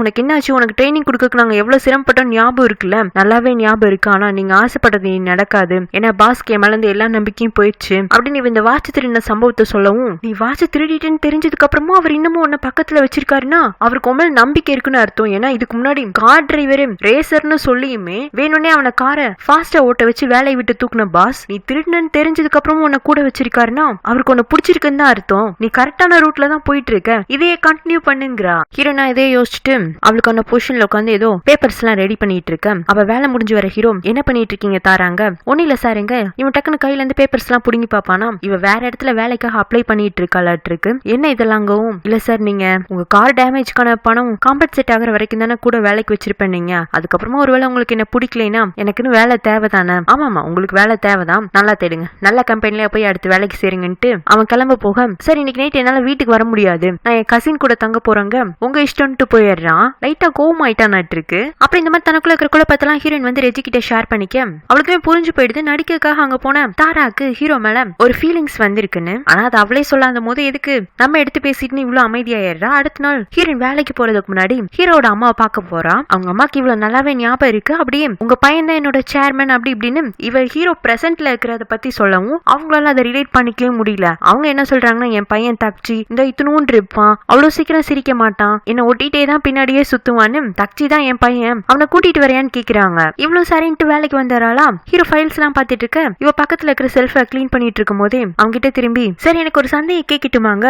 உனக்கு என்னாச்சு, உனக்கு ட்ரைனிங் கொடுக்க நாங்க எவ்வளவு சிரமப்பட்டோம் ஞாபகம் இருக்குல்ல? நல்லாவே ஞாபகம் இருக்கு, ஆனா நீங்க ஆசைப்பட்டது நடக்காது, ஏன்னா பாஸ்க்கு மேல எல்லா நம்பிக்கையும் போயிடுச்சு அப்படின்னு இந்த வாட்ச் திருடின சம்பவத்தை சொல்லவும், நீ வாட்ச் திருடிட்டுன்னு தெரிஞ்சதுக்கு அப்புறமா அவர் இன்னமும் உன்ன பக்கத்துல வச்சிருக்காருன்னா அவருக்கு உண்மையில நம்பிக்கை இருக்குன்னு அர்த்தம். ஏன்னா இதுக்கு முன்னாடி கார் டிரைவர் ரேசர்னு சொல்லியுமே வேணும்னே அவனை காரை ஃபாஸ்டா ஓட்ட வச்சு வேலையை விட்டு தூக்குன பாஸ், நீ திருடினு தெரிஞ்சதுக்கு அப்புறமும் உன்னை கூட வச்சிருக்காருன்னா அவருக்கு உன்னை பிடிச்சிருக்குன்னு தான் அர்த்தம், நீ கரெக்டான ரூட்ல தான் போயிட்டு இருக்க, இதையே கண்டினியூ பண்ணுங்கிறா. ஹீரோனா இதே யோசிச்சுட்டு அவளுக்கான பொசிஷன்ல உட்காந்து ஏதோ பேப்பர்ஸ் எல்லாம் ரெடி பண்ணிட்டு இருக்க. அவ வேலை முடிஞ்சு வர ஹீரோ என்ன பண்ணிட்டு இருக்கீங்க தாராங்க? ஒன்னும் இல்ல சாருங்க, இவன் டக்குனு கையில இருந்து பேப்பர்ஸ் எல்லாம் புடுங்கி பாப்பானா, இவ இவ வேற இடத்துல வேலைக்காக அப்ளை பண்ணிட்டு இருக்காளாட்டிருக்கு. என்ன இதெல்லாங்கவும், இல்ல சார் நீங்க உங்க கார் டேமேஜ்க்கான பணம் காம்பன்சேட் ஆகிற வரைக்கும் தானே கூட வேலைக்கு வச்சிருப்பேன் நீங்க. அதுக்கப்புறமா ஒருவேளை உங்களுக்கு என்ன பிடிக்கலைன்னா எனக்குன்னு வேலை தேவைதானே. ஆமாமா உங்களுக்கு வேலை தேவைதான், நல்லா தேடுங்க, நல்ல கம்பெனில போய் அடுத்து வேலைக்கு சேருங்கன்ட்டு அவன் கிளம்ப போக, சார் இன்னைக்கு நைட் என்னால வீட்டுக்கு வர முடியாது, நான் என் கசின் கூட தங்க போறாங்க, உங்க இஷ்டம்ட்டு போயிடுறான். லைட்டா கோவம் ஆயிட்டானாட்டு இருக்கு. அப்புறம் இந்த மாதிரி தனக்குள்ள இருக்கிற குழப்பத்தெல்லாம் ஹீரோயின் வந்து ரெஜி கிட்ட ஷேர் பண்ணிக்க அவளுக்குமே புரிஞ்சு போயிடுது. நடிக்கிறதுக்காக அங்க போன தாராக்கு ஹீரோ மேல ஒரு ஃபீலிங்ஸ் வந்திருக்குன்னு. ஆனா அது அவளே சொல்லாத போது எதுக்கு நம்ம எடுத்து பேசிட்டு இவ்வளவு அமைதியாயிடுறா. அடுத்த நாள் ஹீரோயின் வேலைக்கு போறதுக்கு முன்னாடி ஹீரோட அம்மாவை பார்க்க போறா. அவங்க அம்மாக்கு இவ்வளவு நல்லாவே ஞாபகம் இருக்கு. அப்படியே உங்க பையன் தான் என்னோட சேர்மன் அப்படி இப்படின்னு இவ ஹீரோ பிரசன்ட்ல இருக்கிறத பத்தி சொல்லவும் அவங்களால அதை ரிலேட் பண்ணிக்கவே முடியல. அவங்க என்ன சொல்றாங்கன்னா, என் பையன் தக்சி இந்த இத்தனூன் இருப்பான், அவ்வளவு சீக்கிரம் சிரிக்க மாட்டான், என்ன ஒட்டிட்டே தான் பின்னாடியே சுத்துவான்னு, தக்சி தான் என் பையன், அவனை கூட்டிட்டு வரையான்னு கேக்குறாங்க. இவ்வளவு சரின்ட்டு வேலைக்கு வந்தாராளா. ஹீரோ ஃபைல்ஸ் எல்லாம் பாத்துட்டு இருக்க இவ பக்கத்துல இருக்கிற செல்ஃபை கிளீன் பண்ணிட்டு இருக்கும் போதே அவங்க கிட்ட திரும்பி, சரி எனக்கு ஒரு சந்தேகம் கேட்கட்டுமாங்க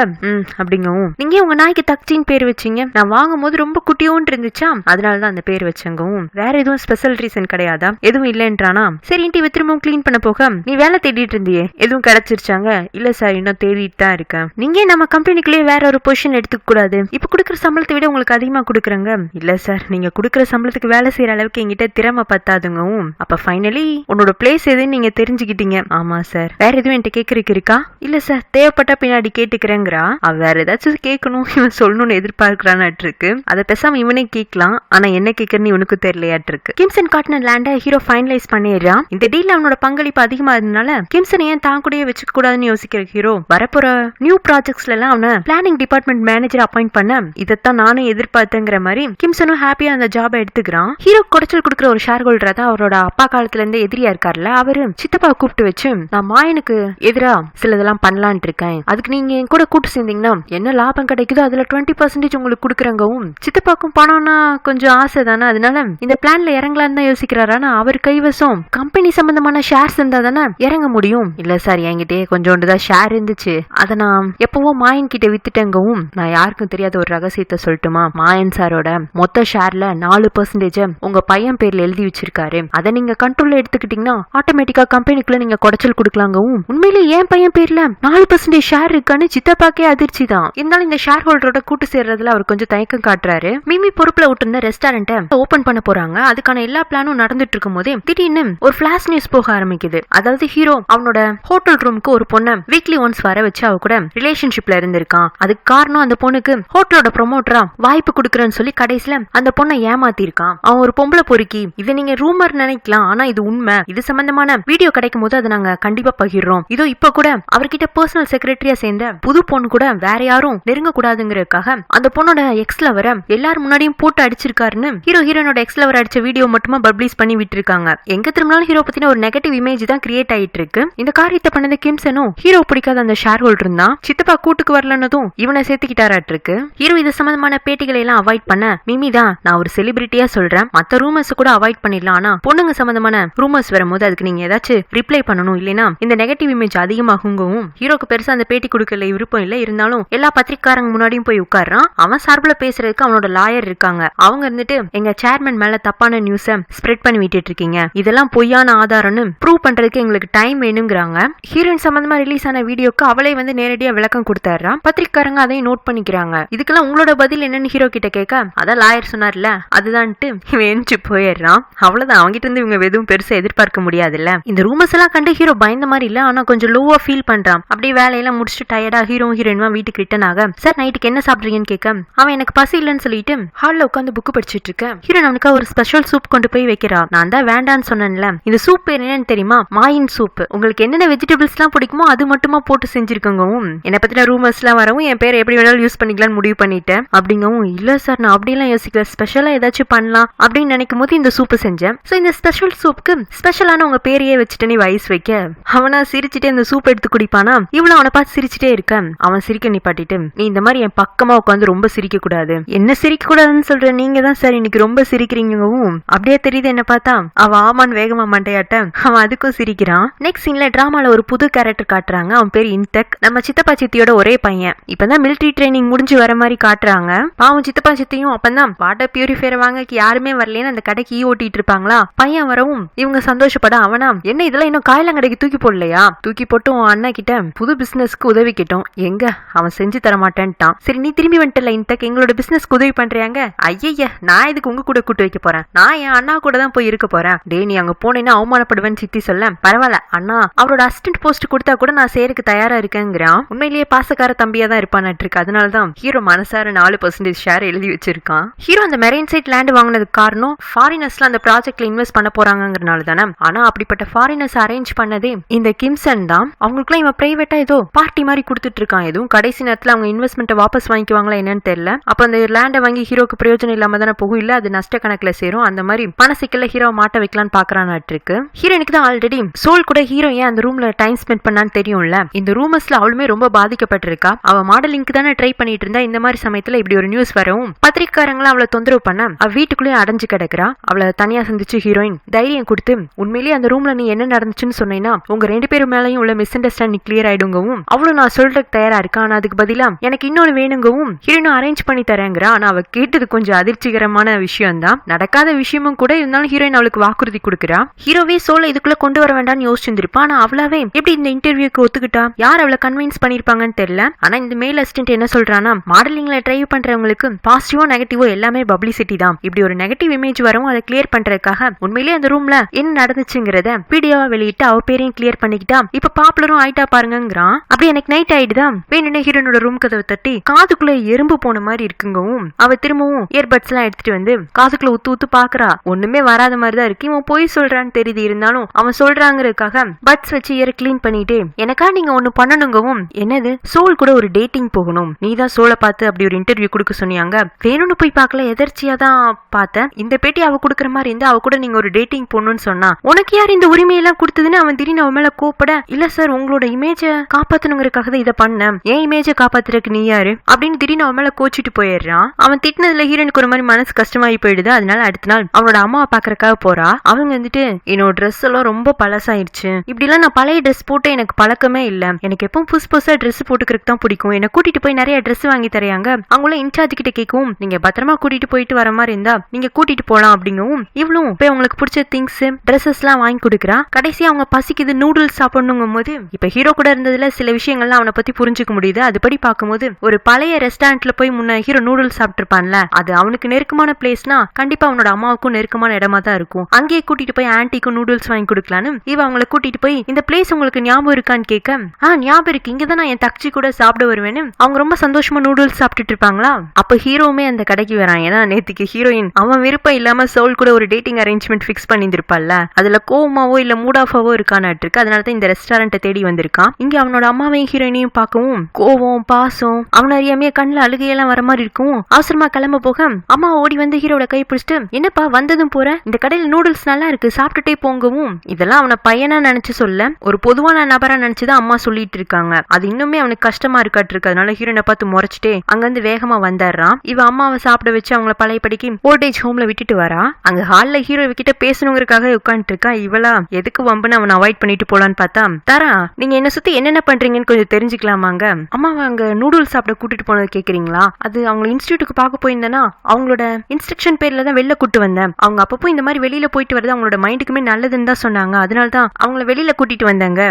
அப்படிங்கவும், நீங்க உங்க நாய்க்கு தக்சின்னு பேர் வச்சீங்க, நான் வாங்கும் போது ரொம்ப குட்டியோன்னு இருந்துச்சா அதனாலதான் அந்த பேர் வச்சங்கவும், வேற எதுவும் ஸ்பெஷல் ரீசன் கிடையாதா, எதுவும் இல்லன்றானா. சரின்ட்டு இவ திரும்பவும் கிளீன் பண்ண போக, நீ வேலை தேடிட்டு இருந்தியே எதுவும் கிடைச்சிருச்சாங்க. இல்ல சார் இன்னும் தேடிட்டு தான் இருக்கேன். நீங்க நம்ம கம்பெனிக்குள்ளேயே வேற ஒரு பொசிஷன் எடுத்துக்க கூடாது, இப்ப குடுக்கற சம்பளத்தை விட உங்களுக்கு அதிகமா குடுக்குறாங்க. இல்ல சார் நீங்க குடுக்கற சம்பளத்துக்கு வேலை செய்யற அளவுக்கு என்கிட்ட திறமை பத்தாதுங்கவும், அப்ப ஃபைனலி உன்னோட பிளேஸ் எதுன்னு நீங்க தெரிஞ்சுக்கிட்டீங்க. ஆமா சார், வேற எதுவும் என்கிட்ட கேக்குறதுக்கு இருக்கா. இல்ல சார் தேவைப்பட்டா பின்னாடி கேட்டுக்கிறேங்கிறா. அவ வேற ஏதாச்சும் கேட்கணும் இவன் சொல்லணும்னு எதிர்பார்க்கிறானாட்டு இருக்கு. அதை பேசாம இவனே கேட்கலாம், ஆனா என்ன கேட்கறன்னு இவனுக்கு தெரியலையாட்டு இருக்கு. கிம்சன் காட்டின லேண்ட ஹீரோ ஃபைனலைஸ் பண்ணிடுறான். இந்த டீல்ல அவனோட பங்களிப்பு அதிகமா இருந்தனால கிம்சன் ஏன் தான் கூடயே வச்சுக்க கூடாதுன்னு யோசிக்கிற ஹீரோ வரப்போற நியூ ப்ராஜெக்ட்ஸ்ல எல்லாம் அவனை பிளானிங் டிபார்ட்மெண்ட் மேனேஜர் அப்பாயிண்ட் பண்ண இதைத்தான் நானும் எதிர்பார்த்தேங்கிற மாதிரி கிம்சனும் ஹாப்பியா அந்த ஜாபை எடுத்துக்கிறான். ஹீரோ குடைச்சல் கொடுக்குற ஒரு ஷேர் ஹோல்டரா தான் அவரோட அப்பா காலத்துல இருந்து எதிரியா இருக்காருல்ல, அவரு சித்தப்பா கூப்பிட்டு வச்சு, நான் மாயனுக்கு எதிரா சிலதெல்லாம் பண்ணலான் இருக்கேன், அதுக்கு நீங்க என் கூட கூட்டு சேர்ந்தீங்கன்னா என்ன லாபம் கிடைக்குதோ அதுல 20% உங்களுக்கு கொடுக்குறங்கவும், சித்தப்பாக்கும் பணம்னா கொஞ்சம் ஆசை தானே, அதனால இந்த பிளான்ல இறங்கலான்னு தான் யோசிக்கிறாரு. ஆனா அவர் கைவசம் கம்பெனி சம்பந்தமான ஷேர்ஸ் இருந்தா தானே இறங்க முடியும். இல்ல சார் என்கிட்டயே கொஞ்சோண்டுதான் ஷேர் இருந்துச்சு, அதை நான் எப்பவோ மாயன் கிட்ட வித்துட்டேங்கவும், நான் யாருக்கும் தெரியாத ஒரு ரகசியத்தை சொல்லட்டுமா, மாயன் சாரோட மொத்த ஷேர்ல 4% உங்க பையன் பேர்ல எழுதி வச்சிருக்காரு, அதை நீங்க கண்ட்ரோல்ல எடுத்துக்கிட்டீங்கன்னா ஆட்டோமேட்டிக்கா கம்பெனிக்குள்ள நீங்க குடைச்சல் கொடுக்கலாங்கவும், உண்மையிலேயே என் பையன் பேர்ல 4% ஷேர் இருக்கான்னு சித்தப்பாக்கே அதிர்ச்சி தான். இருந்தாலும் இந்த ஷேர் ஹோல்டரோட கூட்டு சேர்றதுல அவர் கொஞ்சம் தயக்கம் காட்டுறாரு. மிமி பொறுப்புல விட்டு ரெஸ்டாரண்ட்டை ஓபன் பண்ண போறாங்க. அதுக்கான எல்லா பிளானும் நடந்துட்டு இருக்கும் போதே திடீர்னு ஒரு பிளாஷ் நியூஸ் போக ஆரம்பிக்குது. அதாவது ஹீரோ அவனோட ஹோட்டல் ரூமுக்கு ஒரு பொண்ணை வீக்லி ஒன்ஸ் வர வச்சு அவ கூட ரிலேஷன்ஷிப்ல இருந்திருக்கான். அதுக்கு காரணம் அந்த பொண்ணுக்கு ஹோட்டலோட ப்ரொமோட்டரா வாய்ப்பு கொடுக்கறன்னு சொல்லி கடைசியில அந்த பொண்ணை ஏமாத்திருக்கான். அவன் ஒரு பொம்பளை பொறுக்கி. இதை நீங்க ரூமர் நினைக்கலாம், ஆனா இது உண்மை. இது சம்பந்தமான வீடியோ கிடைக்கும் போது அதை நாங்க கண்டிப்பா பகிர்றோம். இதோ இப்ப கூட அவர்கிட்ட பர்சனல் செக்ரட்டரியா சேர்ந்த புது பொண்ணு கூட வேற யாரும் நெருங்க கூடாதுங்கிறதுக்காக அந்த பொண்ணோட எக்ஸ்ல வர எல்லாரும் முன்னாடியும் போட்டு அடிச்சிருக்காருன்னு ஹீரோனோட எக்ஸ்ல வர அடிச்ச வீடியோ மட்டுமா பப்ளிஷ் பண்ணி விட்டு இருக்காங்க. எங்க திரும்பினாலும் ஹீரோ பத்தின ஒரு நெகட்டிவ் இமேஜ் தான் கிரியேட் ஆயிட்டு இருக்கு. இந்த காரியத்தை பண்ணது கிம்சனும் ஹீரோ பிடிக்காத அந்த ஷேர் ஹோல்டர் தான் சித்தப்பா கூட்டுக்கு வரலன்னதும் இவனை சேர்த்துக்கிட்டாராட்டு இருக்கு. ஹீரோ இது சம்பந்தமான பேட்டிகளை எல்லாம் அவாய்ட் பண்ண மிமி தான், நான் ஒரு செலிபிரிட்டியா சொல்றேன், மத்த ரூமர்ஸ் கூட அவாய்ட் பண்ணிடலாம், ஆனா பொண்ணுங்க சம்பந்தமான ரூமர்ஸ் வரும்போது அதுக்கு நீங்க ஏதாச்சும் ரிப்ளை பண்ணணும், இல்லைன்னா இந்த நெகட்டிவ் இமேஜ் அதிகமாகுங்கவும் ஹீரோக்கு பெருசா அந்த பேட்டி கொடுக்கல விருப்பம் இல்ல. இருந்தாலும் எல்லா பத்திரிக்காரங்க முன்னாடியும் போய் உட்கார்றான். அவன் சார்பில் பேசுறதுக்கு அவனோட லாயர் இருக்காங்க. அவங்க இருந்துட்டு எங்க சேர்மன் மேல தப்பான நியூஸ ஸ்ப்ரெட் பண்ணி விட்டுட்டு இருக்கீங்க, இதெல்லாம் பொய்யான ஆதாரம்னு ப்ரூவ் பண்றதுக்கு எங்களுக்கு டைம் வேணுங்கிறாங்க. ஹீரோயின் சம்பந்தமா ரிலீஸ் ஆன வீடியோக்கு அவளே வந்து நேரடியா விளக்கம் கொடுத்தாரா. பத்திரிக்காரங்க அதையும் நோட் பண்ணிக்கிறாங்க. இதுக்கெல்லாம் உங்களோட பதில் என்னன்னு ஹீரோ கிட்ட கேட்க, அதான் லாயர் சொன்னார்ல அதுதான்ட்டு இவன் எந்திச்சு போயிடுறான். அவ்வளவுதான், அவங்கிட்ட இருந்து இவங்க எதுவும் பெருசா எதிர்பார்க்க முடியாதுல்ல. இந்த ரூமர்ஸ் எல்லாம் கண்டு ஹீரோ பயந்த மாதிரி இல்ல, ஆனா கொஞ்சம் லோவா ஃபீல் பண்றான். அப்படியே வேலையெல்லாம் முடிச்சுட்டு டயர்டா ஹீரோயின்வா வீட்டுக்கு ரிட்டர்ன் ஆக, சார் நைட்டுக்கு என்ன சாப்பிடுறீங்கன்னு கேட்க, அவன் எனக்கு பசி இல்லைன்னு சொல்லிட்டு ஹால்ல உட்காந்து புக் படிச்சுட்டு இருக்க. ஹீரோயின் அவனுக்கு ஒரு ஸ்பெஷல் சூப் கொண்டு போய் வைக்கிறா. நான் தான் வேண்டான்னு சொன்னேன்ல, இந்த சூப் பேர் என்னன்னு தெரியுமா, மாயின் சூப். உங்களுக்கு என்னென்ன வெஜிடபிள்ஸ் எல்லாம் பிடிக்குமோ அது மட்டுமா போட்டு செஞ்சிருக்கோங்கவும், என்னை பத்தின ரூமர்ஸ் எல்லாம் வரவும் என் பேரை எப்படி வேணாலும் யூஸ் பண்ணிக்கலாம்னு முடிவு பண்ணிட்டேன் அப்படிங்கவும், இல்ல சார் நான் அப்படியெல்லாம் யோசிக்கல, ஸ்பெஷலா ஏதாச்சும் பண்ணலாம் அப்படின்னு நினைக்கும் போது இந்த சூப்பு செஞ்சேன். சோ இந்த ஸ்பெஷல் சூப்புக்கு ஸ்பெஷலான உங்க பேரையே வச்சுட்டு நீ வயசு வைக்க, அவனா சிரிச்சுட்டே இந்த சூப் எடுத்து குடிப்பானா. இவ்வளவு அவனை பார்த்து சிரிச்சுட்டே இருக்க, அவன் சிரிக்க நிப்பாட்டிட்டு, நீ இந்த மாதிரி என் பக்கமா உட்காந்து ரொம்ப சிரிக்க கூடாது. என்ன சிரிக்க கூடாதுன்னு சொல்ற நீங்க தான் சார் இன்னைக்கு ரொம்ப சிரிக்கிறீங்கவும், அப்படியே தெரியுது என்ன பார்த்தா. அவன் ஆமான்னு வேகமா மண்டையாட்ட அவன் அதுக்கும் சிரிக்கிறான். நெக்ஸ்ட் சீன்ல டிராமால ஒரு புது கேரக்டர் காட்டுறாங்க. அவன் பேர் இன்டெக். நம்ம சித்தப்பா சித்தியோட ஒரே பையன். இப்பதான் மிலிட்டரி ட்ரைனிங் முடிஞ்சு வர மாதிரி காட்டுறாங்க. பாவம் சித்தப்பா சித்தியும் அப்பதான் வாட்டர் பியூரிஃபையர் வாங்க யாருமே வரலன்னு அந்த கடைக்கு ஓட்டிட்டு இருப்பாங்களா. பையன் வரவும் இவங்க சந்தோஷப்பட, அவனா என்ன இதெல்லாம் இன்னும் காயலாங்கடைக்கு தூக்கி போடலையா, தூக்கி போட்டு மட்டும் அண்ணா கிட்ட புது பிசினஸ்க்கு உதவி கேட்டோம். எங்க அவன் செஞ்சு தர மாட்டேன்ட்டான். சரி நீ திரும்பி வந்துட்டல இன்டக்கு எங்களோட பிசினஸ்க்கு உதவி பண்றியாங்க. ஐய நான் இதுக்கு உங்க கூட கூட்டு வைக்க போறேன், நான் என் அண்ணா கூட தான் போய் இருக்க போறேன். டே நீ அங்க போனேன்னா அவமானப்படுவேன்னு சித்தி சொல்ல, பரவாயில்ல அண்ணா அவரோட அசிஸ்டன்ட் போஸ்ட் கொடுத்தா கூட நான் சேருக்கு தயாரா இருக்கேங்கிறான். உண்மையிலேயே பாசக்கார தம்பியா தான் இருப்பான் இருக்கு. அதனாலதான் ஹீரோ மனசார 4% ஷேர் எழுதி வச்சிருக்கான். ஹீரோ அந்த மெரைன் சைட் லேண்ட் வாங்கினதுக்கு காரணம் ஃபாரினர்ஸ்ல அந்த ப்ராஜெக்ட்ல இன்வெஸ்ட் பண்ண போறாங்கிறனால தானே. ஆனா அப்படிப்பட்ட ஃபாரினர்ஸ் அரேஞ்ச் பண்ணதே இந்த கிம்சன் தான். அவங்களுக்குலாம் இவன் பிரைவேட்டா ஏதோ பார்ட்டி மாதிரி கொடுத்துட்டு இருக்கான். எதுவும் கடைசி நேரத்துல அவங்க இன்வெஸ்ட்மெண்ட்டை வாபஸ் வாங்கிக்குவாங்களா என்னன்னு தெரியல. அப்ப அந்த லேண்டை வாங்கி ஹீரோக்கு பிரயோஜனம் இல்லாம தானே போகும், இல்ல அது நஷ்ட கணக்குல சேரும். அந்த மாதிரி பணசிக்கல ஹீரோ மாட்ட வைக்கலான்னு பாக்குறான்னு இருக்கு. ஹீரோனுக்கு தான் ஆல்ரெடி சோல் கூட ஹீரோ ஏன் அந்த ரூம்ல டைம் ஸ்பெண்ட் பண்ணான்னு தெரியும்ல. இந்த ரூமர்ஸ்ல அவளுமே ரொம்ப பாதிக்கப்பட்டிருக்கா. அவ மாடலிங்க்கு தானே ட்ரை பண்ணிட்டு இருந்தா. இந்த மாதிரி சமயத்துல இப்படி ஒரு நியூஸ் வரவும் பத்திரிக்காரங்களும் அவளை தொந்தரவு பண்ண அவ வீட்டுக்குள்ளேயே அடைஞ்சு கிடக்குறா. அவளை தனியா சந்திச்சு ஹீரோயின் தைரியம் கொடுத்து உண்மையிலேயே அந்த ரூம்ல நீ என்ன நடந்துச்சுன்னு சொன்னீங்கன்னா உங்க 2 பேரும் மேலையும் உள்ள மிஸ் அண்டர்ஸ்டாண்டிங் கிளியர் ஆயிடுங்கவும் அவளும் நான் சொல்றதுக்கு தயாரா இருக்கா. ஆனா அதுக்கு பதிலா எனக்கு இன்னொன்னு வேணுங்கவும் ஹீரோனும் அரேஞ்ச் பண்ணி தரேங்கிறா. ஆனா அவ கேட்டது கொஞ்சம் அதிர்ச்சிகரமான விஷயம் தான். நடக்காத விஷயமும் கூட இருந்தாலும் ஹீரோயின் அவளுக்கு வாக்குறுதி கொடுக்குறா. ஹீரோவே சோலை இதுக்குள்ள கொண்டு வர வேண்டாம்னு யோசிச்சிருப்பா. ஆனா அவளாவே எப்படி இந்த இன்டர்வியூக்கு ஒத்துக்கிட்டா, யார் அவளை கன்வின்ஸ் பண்ணிருப்பாங்கன்னு தெரியல. ஆனா இந்த மேல் அசிஸ்டன்ட் என்ன சொல்றானா, மாடலிங்ல ட்ரை பண்றவங்களுக்கு பாசிட்டிவோ நெகட்டிவோ எல்லாமே பப்ளிசிட்டி தான். இப்படி ஒரு நெகட்டிவ் இமேஜ் வரும், அதை கிளியர் பண்றதுக்காக உண்மையிலேயே அந்த ரூம்ல என்ன நடந்துச்சுங்கிறத வீடியோவா வெளியிட்டு அவ பேரையும் கிளியர் பண்ணிக்கிட்டா. இப்ப பாப்புலரும் ஆயிட்டா பாருங்கிறான். அப்படி எனக்கு நைட் ஆயிடுதான். வேணும்னே ஹீரோனோட ரூம் கதவை தட்டி காதுக்குள்ள எறும்பு போன மாதிரி இருக்குங்கவும் அவ திரும்பவும் இயர்பட்ஸ் எல்லாம் எடுத்துட்டு வந்து காதுக்குள்ள ஊத்து ஊத்து பாக்குறா. ஒண்ணுமே வராத மாதிரிதான் இருக்கு. இவன் போய் சொல்றான்னு தெரியுது, இருந்தாலும் அவன் சொல்றாங்கிறதுக்காக பட்ஸ் வச்சு இயர் கிளீன் பண்ணிட்டு எனக்கா நீங்க ஒண்ணு பண்ணணுங்கவும், என்னது சோல் கூட ஒரு டேட்டிங் போகணும், நீதான் சோலை பார்த்து அப்படி ஒரு இன்டர்வியூ கொடுக்க சொன்னீங்க. வேணும்னு போய் பார்க்கல, எதர்ச்சியா தான் பார்த்தேன். இந்த பேட்டி அவ குடுக்கற மாதிரி இருந்தா அவ கூட நீங்க ஒரு டேட்டிங் போகணும்னு சொன்னா உனக்கு யார் இந்த உரிமையெல்லாம் கொடுத்ததுன்னு அவன் திடீர்னு அவன் மேல கோப்பட, இல்ல சார் உங்களோட இமேஜ காப்பாத்தணுங்கிறதுக்காக தான் இதை பண்ணேன், ஏன் இமேஜ காப்பாத்துறதுக்கு நீ யாரு அப்படின்னு திடீர்னு அவன் மேல கோச்சிட்டு போயிடுறான். அவன் திட்டினதுல ஹீரோனுக்கு ஒரு மாதிரி மனசு கஷ்டமாயி போயிடுது. அதனால அடுத்த நாள் அவனோட அம்மாவை பாக்குறதுக்காக போறா. அவங்க வந்துட்டு என்னோட ட்ரெஸ் எல்லாம் ரொம்ப பழசாயிருச்சு, இப்படி எல்லாம் நான் பழைய ட்ரெஸ் போட்டு எனக்கு பழக்கமே இல்ல, எனக்கு எப்பவும் புதுசு புதுசா ட்ரெஸ் போட்டுக்கிறதுக்கு தான் பிடிக்கும், என்ன கூட்டிட்டு போய் நிறைய ட்ரெஸ் வாங்கி தரையாங்க. அவங்கள இன்சார்ஜ் கிட்ட கேட்கவும் நீங்க பத்திரமா கூட்டிட்டு போயிட்டு வர மாதிரி இருந்தா நீங்க கூட்டிட்டு போலாம் அப்படிங்கவும் இவ்வளவு போய் அவங்களுக்கு பிடிச்ச திங்ஸ் ட்ரெஸ்ஸஸ் எல்லாம் வாங்கி கொடுக்குறா. கடைசியா அவங்க பசிக்குது நூடுல்ஸ் சாப்பிடணுங்கும் போது இப்ப ஹீரோ கூட இருந்ததுல சில விஷயங்கள்லாம் அவனை பத்தி புரிஞ்சுக்க முடியுது. அதுபடி பார்க்கும்போது ஒரு பழைய ரெஸ்டாரண்ட்ல போய் முன்ன ஹீரோ நூடுல்ஸ் சாப்பிட்டுருப்பான்ல, அது அவனுக்கு நெருக்கமான பிளேஸ்னா கண்டிப்பா அவனோட அம்மாவுக்கும் நெருக்கமான இடமா தான் இருக்கும். அங்கேயே கூட்டிட்டு போய் ஆன்டிக்கும் நூடுல்ஸ் வாங்கி கொடுக்கலான்னு இவ அவங்களை கூட்டிட்டு போய் இந்த பிளேஸ் உங்களுக்கு ஞாபகம் இருக்கான்னு கேட்க, ஞாபகம் இருக்கு, இங்கதான் நான் என் தக்சி கூட சாப்பிட வருவேன்னு அவங்க ரொம்ப சந்தோஷமா நூடுல்ஸ் சாப்பிட்டுட்டு இருப்பாங்களா. அப்ப ஹீரோவுமே அந்த கடைக்கு வரான். ஏன்னா நேத்துக்கு ஹீரோயின் அவன் விருப்பம் இல்லாம சோல் கூட ஒரு டேட்டிங் அரேஞ்ச்மெண்ட் ஃபிக்ஸ் பண்ணிருப்பாள்ல, அதுல கோவமாவோ இல்ல மூட் ஆஃபாவோ இருக்கான்னு இருக்கு. அதனாலதான் இந்த ரெஸ்டாரண்ட்டை தேடி வந்திருக்கான். இங்க அவனோட அம்மாவையும் ஹீரோயினையும் பார்க்கவும் கோவம் பாசம் அவன் அறியாமையே கண்ணுல அழுகையெல்லாம் வர மாதிரி இருக்கும். அவசரமா கிளம்ப போக அம்மா ஓடி வந்து ஹீரோட கை பிடிச்சிட்டு என்னப்பா வந்ததும் போற, இந்த கடையில நூடுல்ஸ் நல்லா இருக்கு சாப்பிட்டுட்டே போங்கவும், இதெல்லாம் அவனை பையனா நினைச்சு சொல்ல ஒரு பொதுவான நபரா நினைச்சுதான் அம்மா சொல்லிட்டு இருக்காங்க. அது இன்னுமே அவனுக்கு கஷ்டமா இருக்காட்டு இருக்கு. அதனால ஹீரோனை பார்த்து முறைச்சிட்டே அங்கிருந்து வேகமா வந்துடுறான். இவ அம்மாவை சாப்பிட வச்சு அவங்கள பழையபடிக்கு ஓல்டேஜ் ஹோம்ல விட்டுட்டு வரா. அங்க ஹால்ல ஹீரோ கிட்ட பேசணுங்கிறதுக்காக உட்காந்துட்டு இருக்கா. இவளா எதுக்கு வம்புன்னு அவனை அவாய்ட் பண்ணிட்டு போலான்னு பார்த்தா, தரா நீங்க என்ன சுத்தி என்னென்ன பண்றீங்கன்னு கொஞ்சம் தெரிஞ்சுக்கலாமாங்க, அம்மாவை அங்க நூடுல்ஸ் சாப்பிட கூட்டிட்டு போனது கேக்குறீங்களா, அது அவங்க இன்ஸ்டியூட்டுக்கு பார்க்க போயிருந்தேன்னா அவங்களோட இன்ஸ்ட்ரக்ஷன் பேர்ல தான் வெளில கூட்டு வந்தேன், அவங்க அப்பப்போ இந்த மாதிரி வெளியில போயிட்டு வருது அவங்களோட மைண்டுக்குமே நல்லதுன்னு தான் சொன்னாங்க, அதனால தான் அவங்கள வெளியில கூட்டிட்டு வந்தாங்க.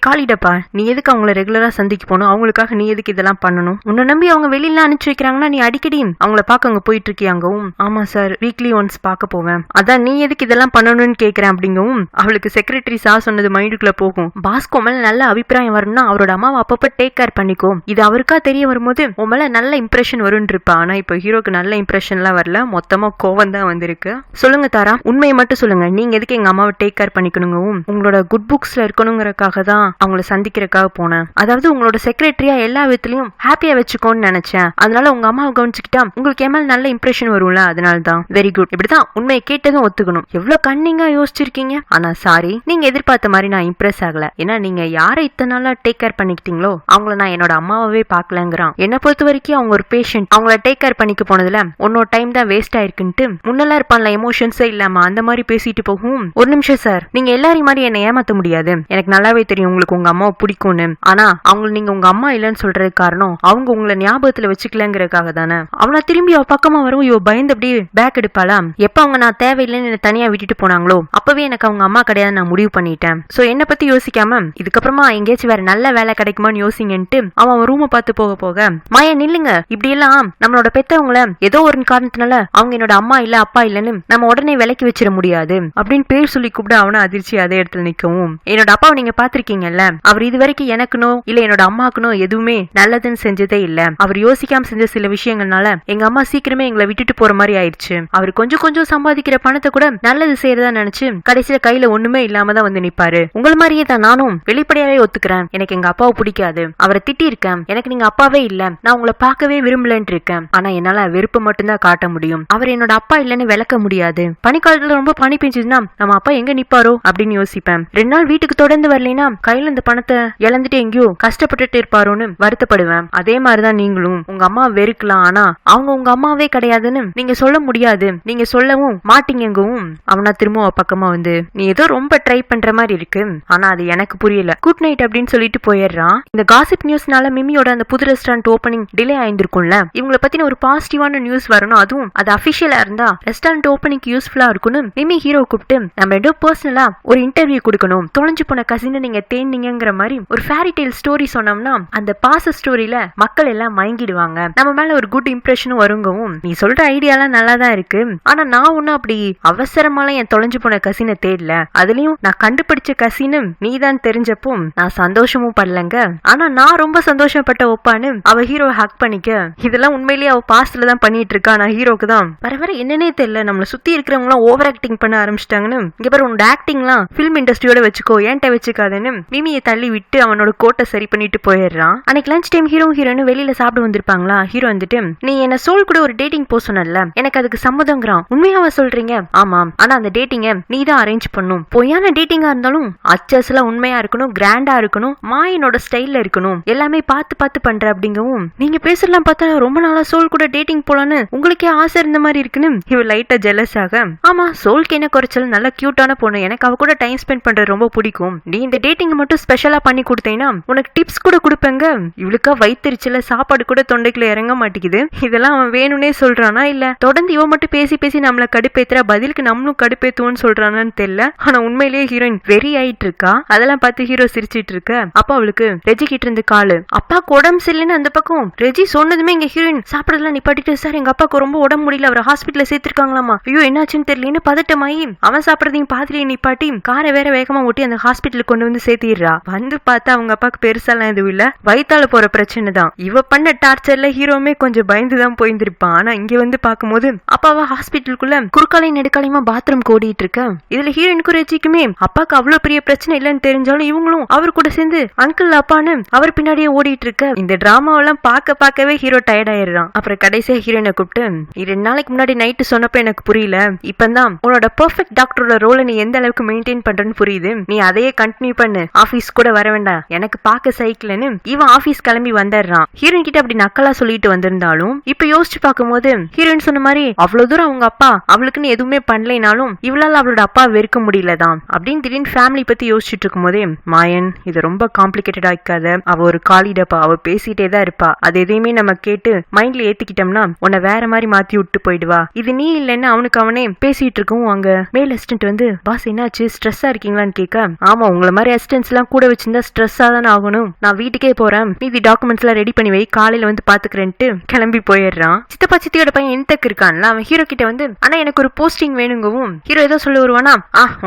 காலிடப்பா நீ எதுக்கு அவங்கள ரெகுலரா சந்திக்க போகணும், அவங்களுக்காக நீ எதுக்கு இதெல்லாம் பண்ணணும், உன்னை நம்பி அவங்க வெளியில அனுப்பிச்சு வைக்கிறாங்கன்னா நீ அடிக்கடி அவங்கள பார்க்க அங்க போயிட்டு இருக்கியாங்கவும், ஆமா சார் வீக்லி ஒன்ஸ் பார்க்க போவேன், அதான் நீ எதுக்கு இதெல்லாம் பண்ணணும்னு கேக்குறேன் அப்படிங்கவும் அவளுக்கு செக்ரட்டரி சா சொன்னது மைண்டுக்குள்ள போகும். பாஸ்கோ மேல நல்ல அபிப்பிராயம் வரணும்னா அவரோட அம்மாவை அப்பப்ப டேக் கேர் பண்ணிக்கோ, இது அவருக்கா தெரிய வரும்போது உன் மேல நல்ல இம்ப்ரெஷன் வரும்னு இருப்பா. ஆனா இப்ப ஹீரோக்கு நல்ல இம்ப்ரெஷன் எல்லாம் வரல, மொத்தமா கோவம் தான் வந்திருக்கு. சொல்லுங்க தாரா உண்மையை மட்டும் சொல்லுங்க, நீங்க எதுக்கு எங்க அம்மாவை டேக் கேர் பண்ணிக்கணுங்கவும், உங்களோட குட் புக்ஸ்ல இருக்கணுங்கிறதுக்காக தான் அவங்கள சந்திக்கிறதுக்காக போனேன், அதாவது உங்களோட செக்ரட்டரியா எல்லா விதத்திலயும் ஹாப்பியா வச்சுக்கோன்னு நினைச்சேன், அதனால உங்க அம்மாவை கவனிச்சுக்கிட்டா உங்களுக்கு என் மேல நல்ல இம்ப்ரெஷன் வரும்ல, அதனால தான். வெரி குட், இப்படிதான் உண்மையை கேட்டதும் ஒத்துக்கணும், எவ்வளவு கன்னிங்கா யோசிச்சிருக்கீங்க. ஆனா சாரி நீங்க எதிர்பார்த்த மாதிரி நான் இம்ப்ரெஸ் ஆகல, ஏன்னா நீங்க யாரை இத்தனை நாளா டேக் கேர் பண்ணிக்கிட்டீங்களோ அவங்கள நான் என்னோட அம்மாவே பாக்கலங்கிறான். என்ன பொறுத்த வரைக்கும் அவங்க ஒரு பேஷண்ட், அவங்கள டேக் கேர் பண்ணிக்க போனதுல உன்னோட டைம் தான் வேஸ்ட் ஆயிருக்குன்ட்டு முன்னெல்லாம் இருப்பான்ல எமோஷன்ஸே இல்லாம அந்த மாதிரி பேசிட்டு போகும். ஒரு நிமிஷம் சார், நீங்க எல்லாரையும் மாதிரி என்ன ஏமாத்த முடியாது, எனக்கு நல்லாவே தெரியும் உங்களுக்கு உங்க அம்மாவை பிடிக்கும்னு, ஆனா அவங்க நீங்க உங்க அம்மா இல்லன்னு சொல்றது காரணம் அவங்க உங்களை ஞாபகத்துல வச்சுக்கலங்கிறதுக்காக தானே. அவளை திரும்பி அவ பக்கமா வரும் இவ பயந்து அப்படியே பேக் எடுப்பாளா. எப்ப அவங்க நான் தேவையில்லைன்னு என்ன தனியா விட்டுட்டு போனாங்களோ அப்பவே எனக்கு அவங்க அம்மா கிடையாது நான் முடிவு பண்ணிட்டேன். சோ என்ன பத்தி யோசிக்காம இது இதுக்கப்புறமா எங்கேயாச்சும் வேற நல்ல வேலை கிடைக்குமான்னு யோசிங்கன்ட்டு அவன் ரூமை பார்த்து போக போக மாயா நில்லுங்க, இப்படி எல்லாம் நம்மளோட பெத்தவங்கள ஏதோ ஒரு காரணத்தினால அவங்க என்னோட அம்மா இல்ல அப்பா இல்லன்னு நம்ம உடனே விலைக்கு வச்சிட முடியாது அப்படின்னு பேர் சொல்லி கூப்பிட அவன அதிர்ச்சி அதே இடத்துல நிக்கவும், என்னோட அப்பாவை நீங்க பாத்திருக்கீங்கல்ல, அவர் இது வரைக்கும் எனக்குனோ இல்ல என்னோட அம்மாக்குனோ எதுவுமே நல்லதுன்னு செஞ்சதே இல்ல. அவர் யோசிக்காம செஞ்ச சில விஷயங்கள்னால எங்க அம்மா சீக்கிரமே எங்களை விட்டுட்டு போற மாதிரி ஆயிடுச்சு. அவர் கொஞ்சம் கொஞ்சம் சம்பாதிக்கிற பணத்தை கூட நல்லது செய்யறதா நினைச்சு கடைசியில கையில ஒண்ணுமே இல்லாம தான் வந்து நிப்பாரு. உங்கள மாதிரியே தான் நானும் வெளிப்படையாவே ஒத்துக்கிறேன், எனக்கு எங்க அப்பாவை பிடிக்காது, அவரை திட்டி இருக்கேன், எனக்கு நீங்க அப்பாவே இல்ல, நான் உங்களை பார்க்கவே விரும்பலன்னு இருக்கேன். ஆனா என்னால வெறுப்பு மட்டும்தான் காட்ட முடியும், அவர் என்னோட அப்பா இல்லன்னு விளக்க முடியாது. பனிக்காலத்துல ரொம்ப பனி பெஞ்சதுன்னா நம்ம அப்பா எங்க நிப்பாரோ அப்படின்னு யோசிப்பேன். 2 நாள் வீட்டுக்கு தொடர்ந்து வரலைன்னா கையில இந்த பணத்தை இழந்துட்டு எங்கேயோ கஷ்டப்பட்டுட்டு இருப்பாரோன்னு வருத்தப்படுவேன். அதே மாதிரிதான் நீங்களும் உங்க அம்மா வெறுக்கலாம், ஆனா அவங்க உங்க அம்மாவே கிடையாதுன்னு நீங்க சொல்ல முடியாது, நீங்க சொல்லவும் மாட்டீங்கவும். அவனா திரும்ப பக்கமா வந்து நீ ஏதோ ரொம்ப ட்ரை பண்ற மாதிரி இருக்கு, ஆனா அது எனக்கு புரியல, குட் நைட் அப்படின்னு சொல்லிட்டு போயிடுறான். இந்த காசிப் நியூஸ்னால மிமியோட அந்த புது ரெஸ்டாரண்ட் ஓபனிங் டிலே ஆயிருக்கும்ல, இவங்களை பத்தின ஒரு பாசிட்டிவான நியூஸ் வரணும், அதுவும் அது அபிஷியலா இருந்தா ரெஸ்டாரண்ட் ஓபனிங் யூஸ்ஃபுல்லா இருக்கும்னு மிமி ஹீரோ கூப்பிட்டு நம்ம ரெண்டும் பர்சனலா ஒரு இன்டர்வியூ கொடுக்கணும், தொலைஞ்சு போன கசின நீங்க தேடினீங்கிற மாதிரி ஒரு ஃபேரி டெய்ல் ஸ்டோரி சொன்னோம்னா அந்த பாச ஸ்டோரியில மக்கள் எல்லாம் மயங்கிடுவாங்க, நம்ம மேல ஒரு குட் இம்ப்ரெஷனும் வருங்கவும். நீ சொல்ற ஐடியாலாம் நல்லா தான் இருக்கு, ஆனா நான் ஒன்னும் அப்படி அவசரமால என் தொலைஞ்சு போன கசினை தேடல, அதுலயும் நான் கண்டுபிடிச்ச கசினும் நீ தான் தெரிஞ்சப்போ நான் சந்தோஷமும் படலங்க, ஆனா நான் ரொம்ப சந்தோஷப்பட்ட ஒப்பான்னு அவ ஹீரோ ஹக் பண்ணிக்க. இதெல்லாம் உண்மையிலேயே அவ பாஸ்ட்ல தான் பண்ணிட்டு இருக்கா, நான் ஹீரோக்கு தான் வர வர என்னன்னே தெரியல, நம்மள சுத்தி இருக்கிறவங்க எல்லாம் ஓவர் ஆக்டிங் பண்ண ஆரம்பிச்சிட்டாங்கன்னு. இங்க பாரு உன்னோட ஆக்டிங்லாம் ஃபிலிம் இண்டஸ்ட்ரியோட வச்சுக்கோ, ஏன்ட்ட வச்சுக்காதுன்னு மிமியை தள்ளி விட்டு அவனோட கோட்டை சரி பண்ணிட்டு போயிடுறான். அன்னைக்கு லஞ்ச் டைம் ஹீரோ ஹீரோன்னு வெளியில சாப்பிட வந்திருப்பாங்களா, ஹீரோ வந்துட்டு நீ என்ன சோல் கூட ஒரு டேட்டிங் போ சொன்னல, எனக்கு அதுக்கு சம்மதங்கிறான். உண்மையாவா சொல்றீங்க? ஆமாம், ஆனா அந்த டேட்டிங்க நீ தான் அரேஞ்ச் பண்ணும், பொய்யான டேட்டிங்கா இருந்தாலும் அச்சஸ்ல உண்மையா இருக்கணும், கிராண்டா இருக்கணும், மாயனோட ஸ்டைல்ல இருக்கணும், எல்லாமே பார்த்து பார்த்து பண்ற அப்படிங்கவும். நீங்க பேசலாம் பார்த்தா ரொம்ப நாளா சோல் கூட டேட்டிங் போலான்னு உங்களுக்கே ஆசை இருந்த மாதிரி இருக்குன்னு இவ லைட்டா ஜெலஸ் ஆக, ஆமா சோல்க்கு என்ன குறைச்சல், நல்ல கியூட்டான பொண்ணு, எனக்கு அவ கூட டைம் ஸ்பெண்ட் பண்றது ரொம்ப பிடிக்கும், நீ இந்த டேட்டிங் மட்டும் ஸ்பெஷலா பண்ணி கொடுத்தீங்கன்னா உனக்கு டிப்ஸ் கூட கொடுப்பேங்க. இவளுக்கா வயிற்றுச்சல சாப்பாடு கூட தொண்டைக்குள்ள இறங்க மாட்டேங்குது. இதெல்லாம் அவன் வேணும்னே சொல்றானா இல்ல தொடர்ந்து இவன் மட்டும் பேசி பேசி நம்மள கடுப்பேத்துறா, பதிலுக்கு நம்மளும் கடுப்பேத்துவோன்னு சொல்றானான்னு தெரியல. ஆனா உண்மையிலேயே ஹீரோயின் வெறி ஆயிட்டு இருக்கா. அதெல்லாம் பார்த்து ஹீரோ சிரிச்சிட்டு இருக்க. அப்ப அவளுக்கு ரெஜி கிட்ட இருந்து காலு, அப்பாக்கு உடம்பு சரியில்லைன்னு அந்த பக்கம் ரெஜி சொன்னதுமே இங்க ஹீரோயின் சாப்பிடறதுலாம் நிப்பாட்டிட்டு, சார் எங்க அப்பாக்கு ரொம்ப உடம்பு முடியல, அவர் ஹாஸ்பிட்டல்ல சேர்த்திருக்காங்களாமா, ஐயோ என்னாச்சுன்னு தெரியலன்னு பதட்டமாயி அவன் சாப்பிடறதையும் பாதிரியை நிப்பாட்டி காரை வேற வேகமா ஓட்டி அந்த ஹாஸ்பிட்டலுக்கு கொண்டு வந்து சேர்த்திடுறா. வந்து பார்த்தா அவங்க அப்பாக்கு பெருசாலாம் எதுவும் இல்ல, வயித்தால போற பிரச்சனை தான். இவ பண்ண டார்ச்சர்ல ஹீரோமே கொஞ்சம் பயந்துதான் போயிருந்திருப்பான். ஆனா இங்க வந்து பாக்கும்போது அப்பாவா ஹாஸ்பிட்டலுக்குள்ள குறுக்காலை நெடுக்காலையுமா பாத்ரூம் ஓடிட்டு இருக்க. இதுல ஹீரோயினுக்கும் ரெஜிக்குமே அப்பாக்கு அவ்வளவு பெரிய பிரச்சனை இல்லன்னு தெரிஞ்சாலும் இவங்களும் அவர் கூட சேர்ந்து அங்கிள் அப்பான்னு அவர் பின்னாடியே ஓடிட்டு இருக்க. இந்த டிராமாவெல்லாம் பார்க்கவே ஹீரோ டயர்ட் ஆயிடுறான். அப்புறம் கடைசியா ஹீரோயினை கூப்பிட்டு 2 நாளைக்கு முன்னாடி நைட்டு சொன்னப்ப எனக்கு புரியல, இப்பதான் உன்னோட பெர்ஃபெக்ட் டாக்டரோட ரோலை நீ எந்த அளவுக்கு மெயின்டைன் பண்றன்னு புரியுது, நீ அதையே கண்டினியூ பண்ணு, ஆபீஸ் கூட வர வேண்டாம், எனக்கு பார்க்க சைக்கிள்னு இவன் ஆபீஸ் கிளம்பி வந்துடுறான். ஹீரோயின் கிட்ட அப்படி நக்கலா சொல்லிட்டு வந்திருந்தாலும் இப்ப யோசிச்சு பார்க்கும்போது ஹீரோயின் சொன்ன மாதிரி அவ்வளவு தூரம் அவங்க அப்பா அவளுக்குன்னு எதுவுமே பண்ணலைனாலும் இவளால அவளோட அப்பா வெறுக்க முடியலதான் அப்படின்னு திடீர்னு ஃபேமிலி பத்தி யோசிச்சுட்டு இருக்கும் போதே, மாயன் இது ரொம்ப காம்ப்ளிகேட்டடா இருக்காத, அவ ஒரு காலிடப்பா, அவ பேசிட்டே தான் இருப்பா, அது எதையுமே நம்ம கேட்டு மைண்ட்ல ஏத்திக்கிட்டோம்னா உன்னை வேற மாதிரி மாத்தி விட்டு போயிடுவா, இது நீ இல்லன்னு அவனுக்கு அவனே பேசிட்டு இருக்கவும் அங்க மேல் அசிஸ்டன்ட் வந்து பாஸ் என்னாச்சு ஸ்ட்ரெஸ்ஸா இருக்கீங்களான்னு கேட்க, ஆமா உங்களை மாதிரி அசிஸ்டன்ட்ஸ் எல்லாம் கூட வச்சிருந்தா ஸ்ட்ரெஸ்ஸா தானே ஆகணும், நான் வீட்டுக்கே போறேன், மீதி டாக்குமெண்ட்ஸ் எல்லாம் ரெடி பண்ணி வை, காலையில வந்து பாத்துக்கிறேன்ட்டு கிளம்பி போயிடுறான். சித்தப்பா சித்தியோட பையன் இன்டெக் இருக்கான்ல, அவன் ஹீரோ கிட்ட வந்து ஆனா எனக்கு ஒரு போஸ்டிங் வேணுங்கவும் ஹீரோ ஏதோ சொல்ல வருவானா,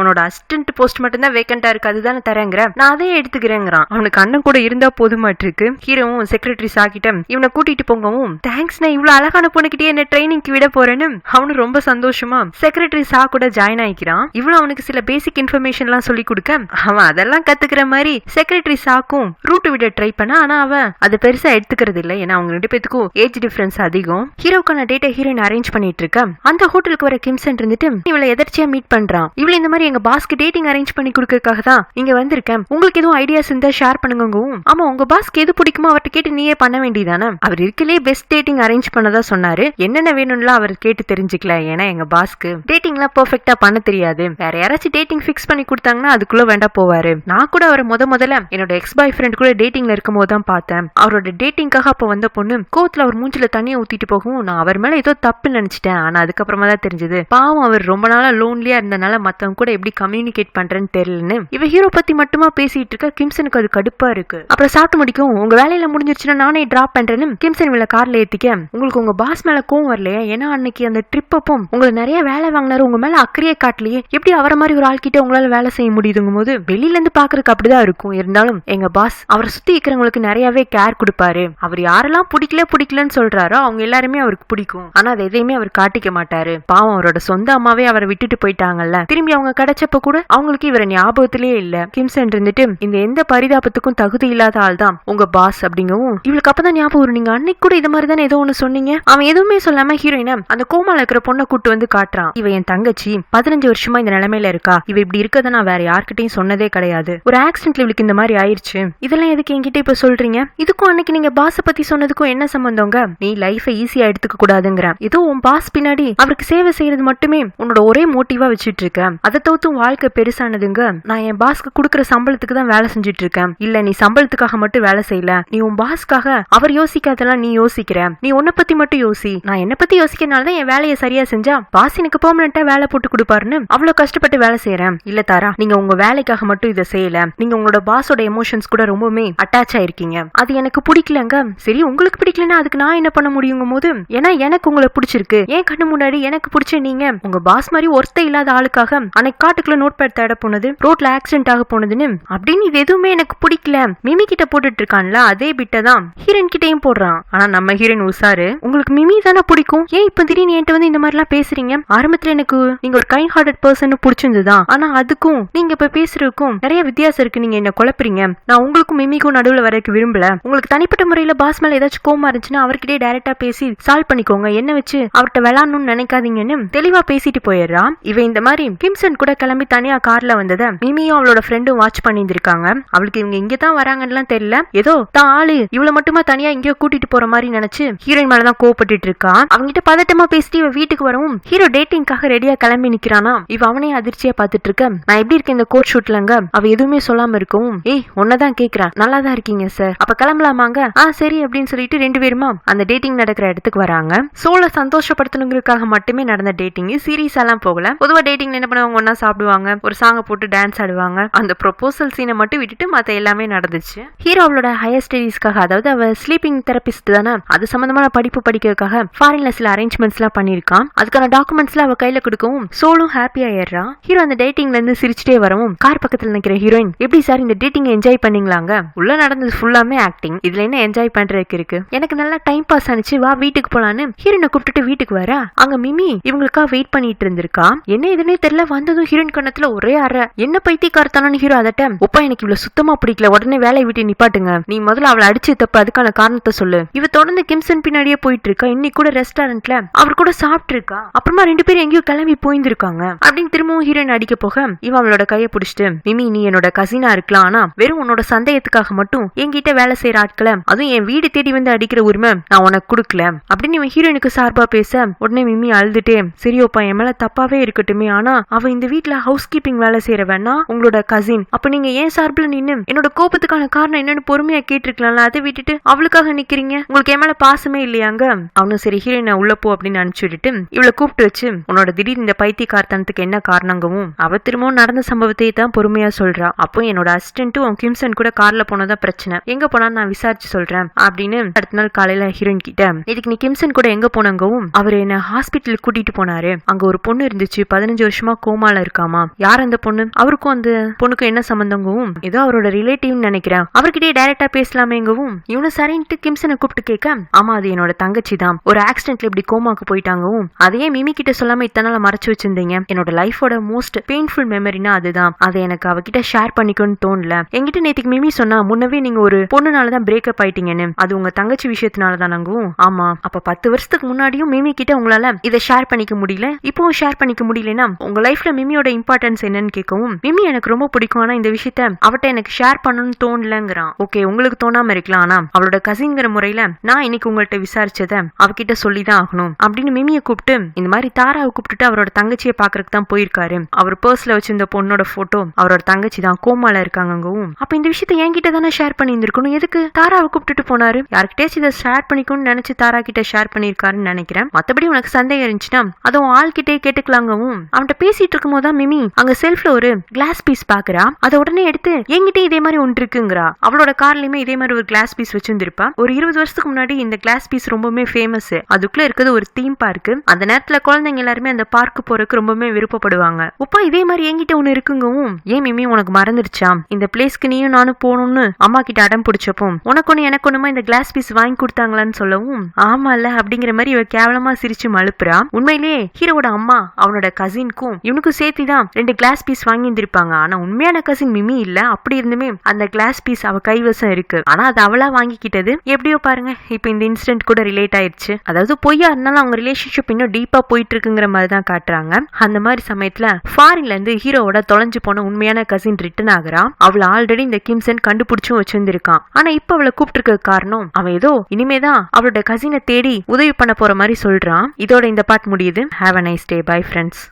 உன்னோட அசிஸ்டன்ட் போஸ்ட் மட்டும் தான் வேகண்டா இருக்கு, அதுதானே தரேங்கிற, நான் அதே எடுத்துக்கிறேங்கிறான். அவனுக்கு அண்ணன் கூட இருந்தா போதுமாட்டு இருக்கு. ஹீரோவும் செக்ரட்டரி சாக்கிட்ட இவனை கூட்டிட்டு போங்கவும், தேங்க்ஸ் நான் இவ்வளவு அழகான பொண்ணுகிட்டே என்ன ட்ரைனிங்க்கு விட போறேன்னு அவனு ரொம்ப சந்தோஷமா செக்ரட்டரி சா கூட ஜாயின் ஆயிக்கிறான். இவ்வளவு அவனுக்கு சில பேசிக் இன்ஃபர்மேஷன் எல்லாம் சொல்லி கொடுக்க அவன் அதெல்லாம் கத்துக்கிற மாதிரி செக்ரட்டரி சாக்கும் ரூட் விட ட்ரை பண்ண, ஆனா அவன் அது பெருசா எடுத்துக்கிறது இல்ல, ஏன்னா அவங்க 2 பேத்துக்கும் ஏஜ் டிஃபரன்ஸ் அதிகம். ஹீரோக்கான டேட்டை ஹீரோயின் அரேஞ்ச் பண்ணிட்டு இருக்க. அந்த ஹோட்டலுக்கு வர கிம்சன் இருந்துட்டு இவளை எதர்ச்சியா மீட் பண்றான். இவளை இந்த மாதிரி எங்க பாஸ்க்கு டேட்டிங் அரேஞ்ச் பண்ணி கொடுக்கறதுக்காக தான் இங்க வந்திருக்கேன், உங்களுக்கு எதுவும் ஐடியாஸ் இருந்தா ஷேர் பண்ணுங்கவும். ஆமா உங்க பாஸ்க்கு எது பிடிக்குமோ அவர்கிட்ட கேட்டு நீயே பண்ண வேண்டியதானே, அவர் இருக்கலே பெஸ்ட் டேட்டிங் அரேஞ்ச் பண்ணதா சொன்னாரு, என்னென்ன வேணும்லாம் அவர் கேட்டு தெரிஞ்சுக்கல, ஏன்னா எங்க பாஸ்க்கு டேட்டிங்லாம் பெர்ஃபெக்ட்டா பண்ண தெரியாது, வேற யாராச்சும் டேட்டிங் ஃபிக்ஸ் பண்ணி கொடுத்தாங்கன்னா அதுக்குள்ள வேண்டா போவாரு. நான் கூட அவரை முதல்ல என்னோட எக்ஸ் பாய் ஃப்ரெண்ட் கூட டேட்டிங்ல இருக்கும் போது தான் பார்த்தேன், அவரோட டேட்டிங்காக அப்ப வந்த பொண்ணு கோத்துல அவர் மூஞ்சில தண்ணியை ஊத்திட்டு போகும், நான் அவர் மேல ஏதோ தப்பு நினைச்சிட்டேன், ஆனா அதுக்கப்புறமா தான் தெரிஞ்சது பாவம் அவர் ரொம்ப நாளா லோன்லியா இருந்தனால மத்தவங்க கூட எப்படி கம்யூனிகேட் பண்றேன்னு தெரியலன்னு இவ ஹீரோ பத்தி மட்டுமா பேசிட்டு இருக்க கிம்சனுக்கு அது கடுப்பா இருக்கு. அப்புறம் சாப்பிட்டு முடிக்கும், உங்க வேலையில முடிஞ்சிருச்சுன்னா நானே டிராப் பண்றேன்னு கிம்சன் இவள கார்ல ஏத்திக்க, உங்களுக்கு உங்க பாஸ் மேல கோவம் வரலையா? ஏன்னா அன்னைக்கு அந்த ட்ரிப் அப்போ உங்களுக்கு நிறைய வேலை வாங்கினாரு, உங்க மேல அக்கறையே காட்டலையே, எப்படி அவரை மாதிரி ஒரு ஆள் கிட்ட உங்களால வேலை செய்ய முடியுதுங்கும் போது வெளியில இருந்து பாக்குறதுக்கு அப்படிதான் இருக்கும். இருந்தாலும் எங்க பாஸ் அவரை சுத்தி இருக்கிறவங்களுக்கு நிறையவே கேர் கொடுப்பாரு. அவர் யாரெல்லாம் பிடிக்கலன்னு சொல்றாரோ அவங்க எல்லாருமே அவருக்கு பிடிக்கும். ஆனா அதை எதையுமே அவர் காட்டிக்க மாட்டாரு. பாவம் அவரோட சொந்த அம்மாவே அவரை விட்டுட்டு போயிட்டாங்கல்ல. திரும்பி அவங்க கிடைச்சப்ப கூட அவங்களுக்கு இவரை ஞாபகத்திலேயே இல்ல. கிம்சன் இருந்துட்டு இந்த எந்த பரிதாபத்துக்கும் தகுதி இல்லாத ஆள் தான் உங்க பாஸ் அப்படிங்கவும் இவளுக்கு அப்பதான் ஞாபகம் வரும், நீங்க அன்னைக்கு கூட இது மாதிரி தானே ஏதோ ஒண்ணு சொன்னீங்க. அவன் எதுவுமே சொல்லாம ஹீரோயினை அந்த கோமால இருக்கிற பொண்ணை கூட்டு வந்து காட்டுறான். இவ என் தங்கச்சி 15 வருஷமா இந்த நிலைமையில இருக்கா. இவ இப்படி இருக்கதை நான் வேற யார்கிட்டையும் சொன்னதே கிடையாது. ஒரு ஆக்சிடென்ட்ல இவளுக்கு இந்த மாதிரி ஆயிருச்சு. இதெல்லாம் எதுக்கு என்கிட்ட இப்ப சொல்றீங்க? இதுக்கும் அன்னைக்கு நீங்க பாஸ் பத்தி சொன்னதுக்கும் என்ன சம்பந்தங்க? நீ லைஃபை ஈஸியா எடுத்துக்க கூடாதுங்கிற. ஏதோ உன் பாஸ் பின்னாடி அவருக்கு சேவை செய்யறது மட்டுமே உன்னோட ஒரே மோட்டிவா வச்சுட்டு இருக்க. அதை தவிர்த்து வாழ்க்கை பெருசானதுங்க. நான் என் பாஸ்க்கு குடுக்கற சம்பளத்துக்கு தான் வேலை செஞ்சுட்டு இருக்கேன். இல்ல நீ சம்பளத்துக்காக மட்டும் வேலை செய்யல. நீ உன் பாஸ்க்காக அவர் யோசிக்காதெல்லாம் நீ யோசிக்கிற. நீ உன்னை பத்தி மட்டும் யோசி. நான் என்ன பத்தி யோசிக்கிறனாலதான் என் வேலையை சரியா செஞ்சா பாஸ் எனக்கு பெர்மனண்டா வேலை போட்டு கொடுப்பாருன்னு அவ்வளவு கஷ்டப்பட்டு வேலை செய்யறேன். இல்ல தாரா, நீங்க உங்க வேலைக்காக மட்டும் இதை செய்யல. நீங்க உங்களோட பாஸோட எமோஷன்ஸ் கூட ரொம்பவுமே அட்டாச் ஆயிருக்கீங்க. அது எனக்கு பிடிக்கலங்க. சரி, உங்களுக்கு பிடிக்கலன்னா அதுக்கு நான் என்ன பண்ண முடியுங்கும் போது, ஏன்னா எனக்கு உங்களை பிடிச்சிருக்கு. ஏன் கண்ணு முன்னாடி எனக்கு பிடிச்ச நீங்க உங்க பாஸ் மாதிரி ஒருத்த இல்லாத ஆளுக்காக அன்னைக்கு காட்டுக்குள்ள நோட் பேட் தேட போனது, ரோட்ல ஆக்சிடென்ட் ஆக போனதுன்னு அப்படின்னு இது எதுவுமே எனக்கு பிடிக்கல. மிமி கிட்ட போட்டுட்டு இருக்கான்ல அதே பிட்ட தான் ஹீரோயின் கிட்டையும் போடுறான். ஆனா நம்ம ஹீரோயின் உசாரு, உங்களுக்கு மிமி தானே பிடிக்கும், ஏன் இப்ப திடீர்னு என்கிட்ட வந்து இந்த மாதிரி எல்லாம் பேசுறீங்க? ஆரம்பத்துல எனக்கு நீங்க ஒரு கைண்ட் ஹார்ட்டட் பர்சன் பிடிச்சிருந்துதான். ஆனா அதுக்கும் நீங்க இப்ப பேசுறதுக்கும் நிறைய வித்தியாசம் இருக்கு. நீங்க என்ன குழப்பறீங்க. நான் உங்களுக்கும் மிமிக்கும் நடுவுல வரைக்கும் விரும்பல. உங்களுக்கு தனிப்பட்ட முறையில பாஸ் மேல ஏதாச்சும் கோமா இருந்துச்சுன்னா அவர்கிட்டயே டைரக்டா பேசி சால்வ் பண்ணிக்கோங்க. என்ன வச்சு அவர்கிட்ட விளாடணும்னு நினைக்காதீங்கன்னு தெளிவா பேசிட்டு போயிடுறா. இவ இந்த மாதிரி கிம்சன் கூட கிளம்பி தனியா கார்ல வந்தத மிமியும் அவளோட ஃப்ரெண்டும் வாட்ச் பண்ணிட்டு இருக்காங்க. அவளுக்கு இவங்க இங்கதான் வராங்கன்னு தெரியல. ஏதோ தான் ஆளு இவ்வளவு மட்டுமா தனியா இங்கேயோ கூட்டிட்டு போற மாதிரி நினைச்சு ஹீரோயின் மேலதான் கோவப்பட்டு இருக்கா. அவங்கிட்ட பதட்டமா பேசிட்டு இவ வீட்டுக்கு வரவும் ஹீரோ டேட்டிங்காக ரெடியா கிளம்பி நிக்கிறானா. இவ அவனே அதிர்ச்சியா பாத்துட்டு இருக்க. நான் எப்படி இருக்கேன் இந்த கோட் ஷூட்லங்க? அவ எதுவுமே சொல்லாம இருக்கவும், ஏய் உன்னதான் கேக்குறேன், நல்லா தான் இருக்கீங்க சார், அப்ப கிளம்பலாமாங்க? சரி அப்படின்னு சொல்லிட்டு ரெண்டு பேருமா அந்த டேட்டிங் நடக்கிற இடத்துக்கு வராங்க. சோல சந்தோஷப்படுத்தணுங்கிறதுக்காக மட்டுமே நடந்த டேட்டிங், சீரியஸ் எல்லாம் போகல. பொதுவா டேட்டிங் என்ன பண்ணுவாங்க, ஒன்னா சாப்பிடுவாங்க, ஒரு சாங்க போட்டு டான்ஸ் ஆடுவாங்க. அந்த ப்ரொபோசல் சீனை மட்டும் விட்டுட்டு மத்த எல்லாமே நடந்துச்சு. ஹீரோ அவளோட ஹையர் ஸ்டடீஸ்க்காக, அதாவது அவ ஸ்லீப்பிங் தெரபிஸ்ட் தானே, அது சம்பந்தமான படிப்பு படிக்கிறதுக்காக ஃபாரின்ல சில அரேஞ்ச்மெண்ட்ஸ் எல்லாம் பண்ணிருக்கான். அதுக்கான டாக்குமெண்ட்ஸ்ல அவ கையில கொடுக்கவும் சோலும் ஹாப்பி ஆயிடுறான். ஹீரோ அந்த டேட்டிங்ல இருந்து சிரிச்சுட்டே வரவும் கார் பக்கத்துல நிக்கிற ஹீரோயின், எப்படி சார் இந்த டேட்டிங் என்ஜாய் பண்ணீங்களாங்க? உள்ள நடந்தது ஃபுல்லாமே ஆக்டிங், இதுல என்ன என்ஜாய் பண்றதுக்கு இருக்கு? எனக்கு நல்லா டைம் பாஸ் ஆனிச்சு, வா வீட்டுக்கு போலான்னு ஹீரோனை கூப்பிட்டுட்டு வீட்டுக்கு வர அங்க மிமி இவங்களுக்கா வெயிட் பண்ணிட்டு இருந்திருக்கா. என்ன இதுன்னே தெரியல. வந்ததும் ஹீரோயின் கண்ணத்துல ஒரே அறை. என்ன பைத்தியக்காரத்தானு ஹீரோ அதட்ட, ஒப்பா எனக்கு இவ்வளவு சுத்தமா பிடிக்கல, உடனே வேலையை விட்டு நிப்பாட்டுங்க, நீ முதல்ல அவளை அடிச்சு தப்பு, அதுக்கான காரணத்தை சொல்லு. இவ தொடர்ந்து கிம்சன் பின்னாடியே போயிட்டு இருக்கா. இன்னைக்கு கூட ரெஸ்டாரண்ட்ல அவர் கூட சாப்பிட்டு இருக்கா. அப்புறமா ரெண்டு பேரும் எங்கேயோ கிளம்பி போயிருக்காங்க அப்படின்னு திரும்பவும் ஹீரோயின் அடிக்க போக இவ அவளோட கையை பிடிச்சிட்டு, மிமி நீ என்னோட கசினா இருக்கலாம், ஆனா வெறும் உன்னோட சந்தேகத்துக்காக மட்டும் என்கிட்ட வேலை செய்யற ஆட்களை, அதுவும் என் வீடு தேடி வந்து அடிக்கிற உரிமை நான் உனக்கு கொடுக்கல அப்படின்னு இவன் ஹீரோயினுக்கு சார்பா பேச, உடனே மிமி அழுதுட்டே, சரியோப்பா என் மேல தப்பாவே இருக்கட்டுமே, ஆனா அவ இந்த வீட்டுல ஹவுஸ் கீப்பிங் வேலை செய்யறவன்னா உங்களோட கசின், அப்ப நீங்க ஏன் சார்பில் நின்னு என்னோட கோபத்துக்கான காரணம் என்னன்னு பொறுமையா கேட்டிருக்கலாம்ல, அதை விட்டுட்டு அவளுக்காக நிக்கிறீங்க, உங்களுக்கு என் மேல பாசமே இல்லையாங்க? அவனும் சரி ஹீரோயினை உள்ள போ அப்படின்னு அனுப்பிச்சு விட்டுட்டு இவளை கூப்பிட்டு வச்சு, உன்னோட திடீர் இந்த பைத்தியக்காரத்தனத்துக்கு என்ன காரணங்கவும் அவ திரும்பவும் நடந்த சம்பவத்தை தான் பொறுமையா சொல்றா. அப்போ என்னோட அசிஸ்டன்ட்டும் கிம்சன் கூட கார்ல போனதா பிரச்சனை, எங்க போனா நான் விசாரிச்சு சொல்றேன் அப்படின்னு அடுத்த நாள் காலையில ஹீரோயின் கிட்ட, இதுக்கு நீ கிம்சன் கூட எங்க போனங்கவும் அவர் என்ன ஹாஸ்பிட்டலுக்கு கூட்டிட்டு போனாரு, அங்க ஒரு பொண்ணு இருந்துச்சு, 15 வருஷமா கோமால இருக்காமா, யார் அந்த பொண்ணு, அவருக்கும் அந்த பொண்ணுக்கும் என்ன சம்பந்தங்கவும், ஏதோ அவரோட ரிலேட்டிவ்னு நினைக்கிறேன், அவர்கிட்டயே டைரக்டா பேசலாமேங்கவும் இவனு சரின்ட்டு கிம்சனை கூப்பிட்டு கேட்க, ஆமா அது என்னோட தங்கச்சி தான், ஒரு ஆக்சிடென்ட்ல இப்படி கோமாக்கு போயிட்டாங்கவும் அதையே மிமி கிட்ட சொல்லாம இத்தனை நாள் மறைச்சு வச்சிருந்தீங்க, என்னோட லைஃபோட மோஸ்ட் பெயின்ஃபுல் மெமரினா அதுதான், அதை எனக்கு அவகிட்ட ஷேர் பண்ணிக்கணும்னு தோணல, என்கிட்ட நேத்துக்கு மிமி சொன்னா முன்னவே நீங்க ஒரு பொண்ணுனாலதான் பிரேக்கப் ஆயிட்டீங்கன்னு, அது உங்க தங்கச்சி விஷயத்தினாலதானங்கவும், ஆமா அப்ப 10 வருஷத்துக்கு முன்னாடியும் மிமி கிட்ட உங்களால இதை ஷேர் பண்ணிக்க முடியல, இப்பவும் ஷேர் பண்ணிக்க முடியலன்னா உங்க லைஃப்ல மிமியோட இம்பார்ட்டன்ஸ் என்னன்னு கேட்கவும், மிமி எனக்கு ரொம்ப பிடிக்கும், ஆனா இந்த விஷயத்த அவட்ட எனக்கு ஷேர் பண்ணணும்னு தோணலங்கிறான். ஓகே உங்களுக்கு தோணாம இருக்கலாம், ஆனா அவளோட கசின்ங்கிற முறையில நான் இன்னைக்கு உங்கள்கிட்ட விசாரிச்சத அவகிட்ட சொல்லிதான் ஆகணும் அப்படின்னு மிமியை கூப்பிட்டு, இந்த மாதிரி தாராவை கூப்பிட்டுட்டு அவரோட தங்கச்சியை பாக்குறதுக்கு தான் போயிருக்காரு, அவர் பர்ஸ்ல வச்சிருந்த பொண்ணோட போட்டோ அவரோட தங்கச்சி தான் கோமால இருக்காங்கவும், அப்ப இந்த விஷயத்த என்கிட்ட தானே ஷேர் பண்ணி இருந்திருக்கணும், எதுக்கு தாராவை கூப்பிட்டுட்டு போனாரு, யார்கிட்டயாச்சும் இதை ஷேர் பண்ணிக்கணும்னு நினைச்சு தாரா கிட்ட ஷேர் பண்ணிருக்காருன்னு நினைக்கிறேன், மத்தபடி உனக்கு சந்தேகம் இருந்துச்சுன்னா அதுவும் ஆள் கிட்டே கேட்டுக்கலாங்கவும், அவன்கிட்ட பேசிட்டு இருக்கும் போதுதான் மிமி அங்க செல்ஃப்ல ஒரு கிளாஸ் பீஸ் பாக்குறா, அதை உடனே எடுத்து என்கிட்ட இதே மாதிரி ஒன்று இருக்குங்கிறா. அவளோட கார்லயுமே இதே மாதிரி ஒரு கிளாஸ் பீஸ் வச்சிருந்திருப்பா. ஒரு 20 வருஷத்துக்கு முன்னாடி இந்த கிளாஸ் பீஸ் ரொம்பவே ஃபேமஸ். அதுக்குள்ள இருக்கிறது ஒரு தீம் பார்க்கு. அந்த நேரத்துல குழந்தைங்க எல்லாருமே அந்த பார்க்கு போறதுக்கு ரொம்பவே விருப்பப்படுவாங்க. உப்பா இதே மாதிரி என்கிட்ட ஒண்ணு இருக்குங்கவும், ஏன் மிமி உனக்கு மறந்துடுச்சா இந்த பிளேஸ்க்கு நீயும் நானும் போகணும்னு அம்மா கிட்ட அடம் பிடிச்சப்போ உனக்கு ஒண்ணு எனக்கு ஒண்ணுமா இந்த கிளாஸ் பீஸ் வாங்கி கொடுத்தாங்களான்னு சொல்லவும், ஆமால அப்படிங்கிற மாதிரி இவ கேவலமா சிரிச்சு மழுப்புறா. உண்மையிலேயே ஹீரோட அம்மா அவனோட கசின்க்கும் இவனுக்கும் சேர்த்துதான் 2 கிளாஸ் பீஸ் வாங்கி இருந்திருப்பாங்க. ஆனா உண்மையான கசின் மிமி இல்ல. அப்படி இருந்துமே அந்த கிளாஸ் பீஸ் அவ கைவசம் இருக்கு. ஆனா அது அவளா வாங்கிக்கிட்டது. எப்படியோ பாருங்க, இப்ப இந்த இன்சிடென்ட் கூட ரிலேட் ஆயிடுச்சு. அதாவது பொய்யா இருந்தாலும் அவங்க ரிலேஷன்ஷிப் இன்னும் டீப்பா போயிட்டு இருக்குங்கிற மாதிரி தான் காட்டுறாங்க. அந்த மாதிரி சமயத்துல ஃபாரின்ல இருந்து ஹீரோவோட தொலைஞ்சு போன உண்மையான கசின் ரிட்டர்ன் ஆகுறா. அவளை ஆல்ரெடி இந்த கிம்சன் கண்டுபிடிச்சும் வச்சிருந்திருக்கான். ஆனா இப்ப அவளை கூப்பிட்டு இருக்க காரணம் அவன் ஏதோ இனிமேதான் அவளோட கசினை தேடி உதவி பண்ண போற மாதிரி சொல்றான். இதோட இந்த பார்ட் முடியுது. Have a nice day. Bye friends.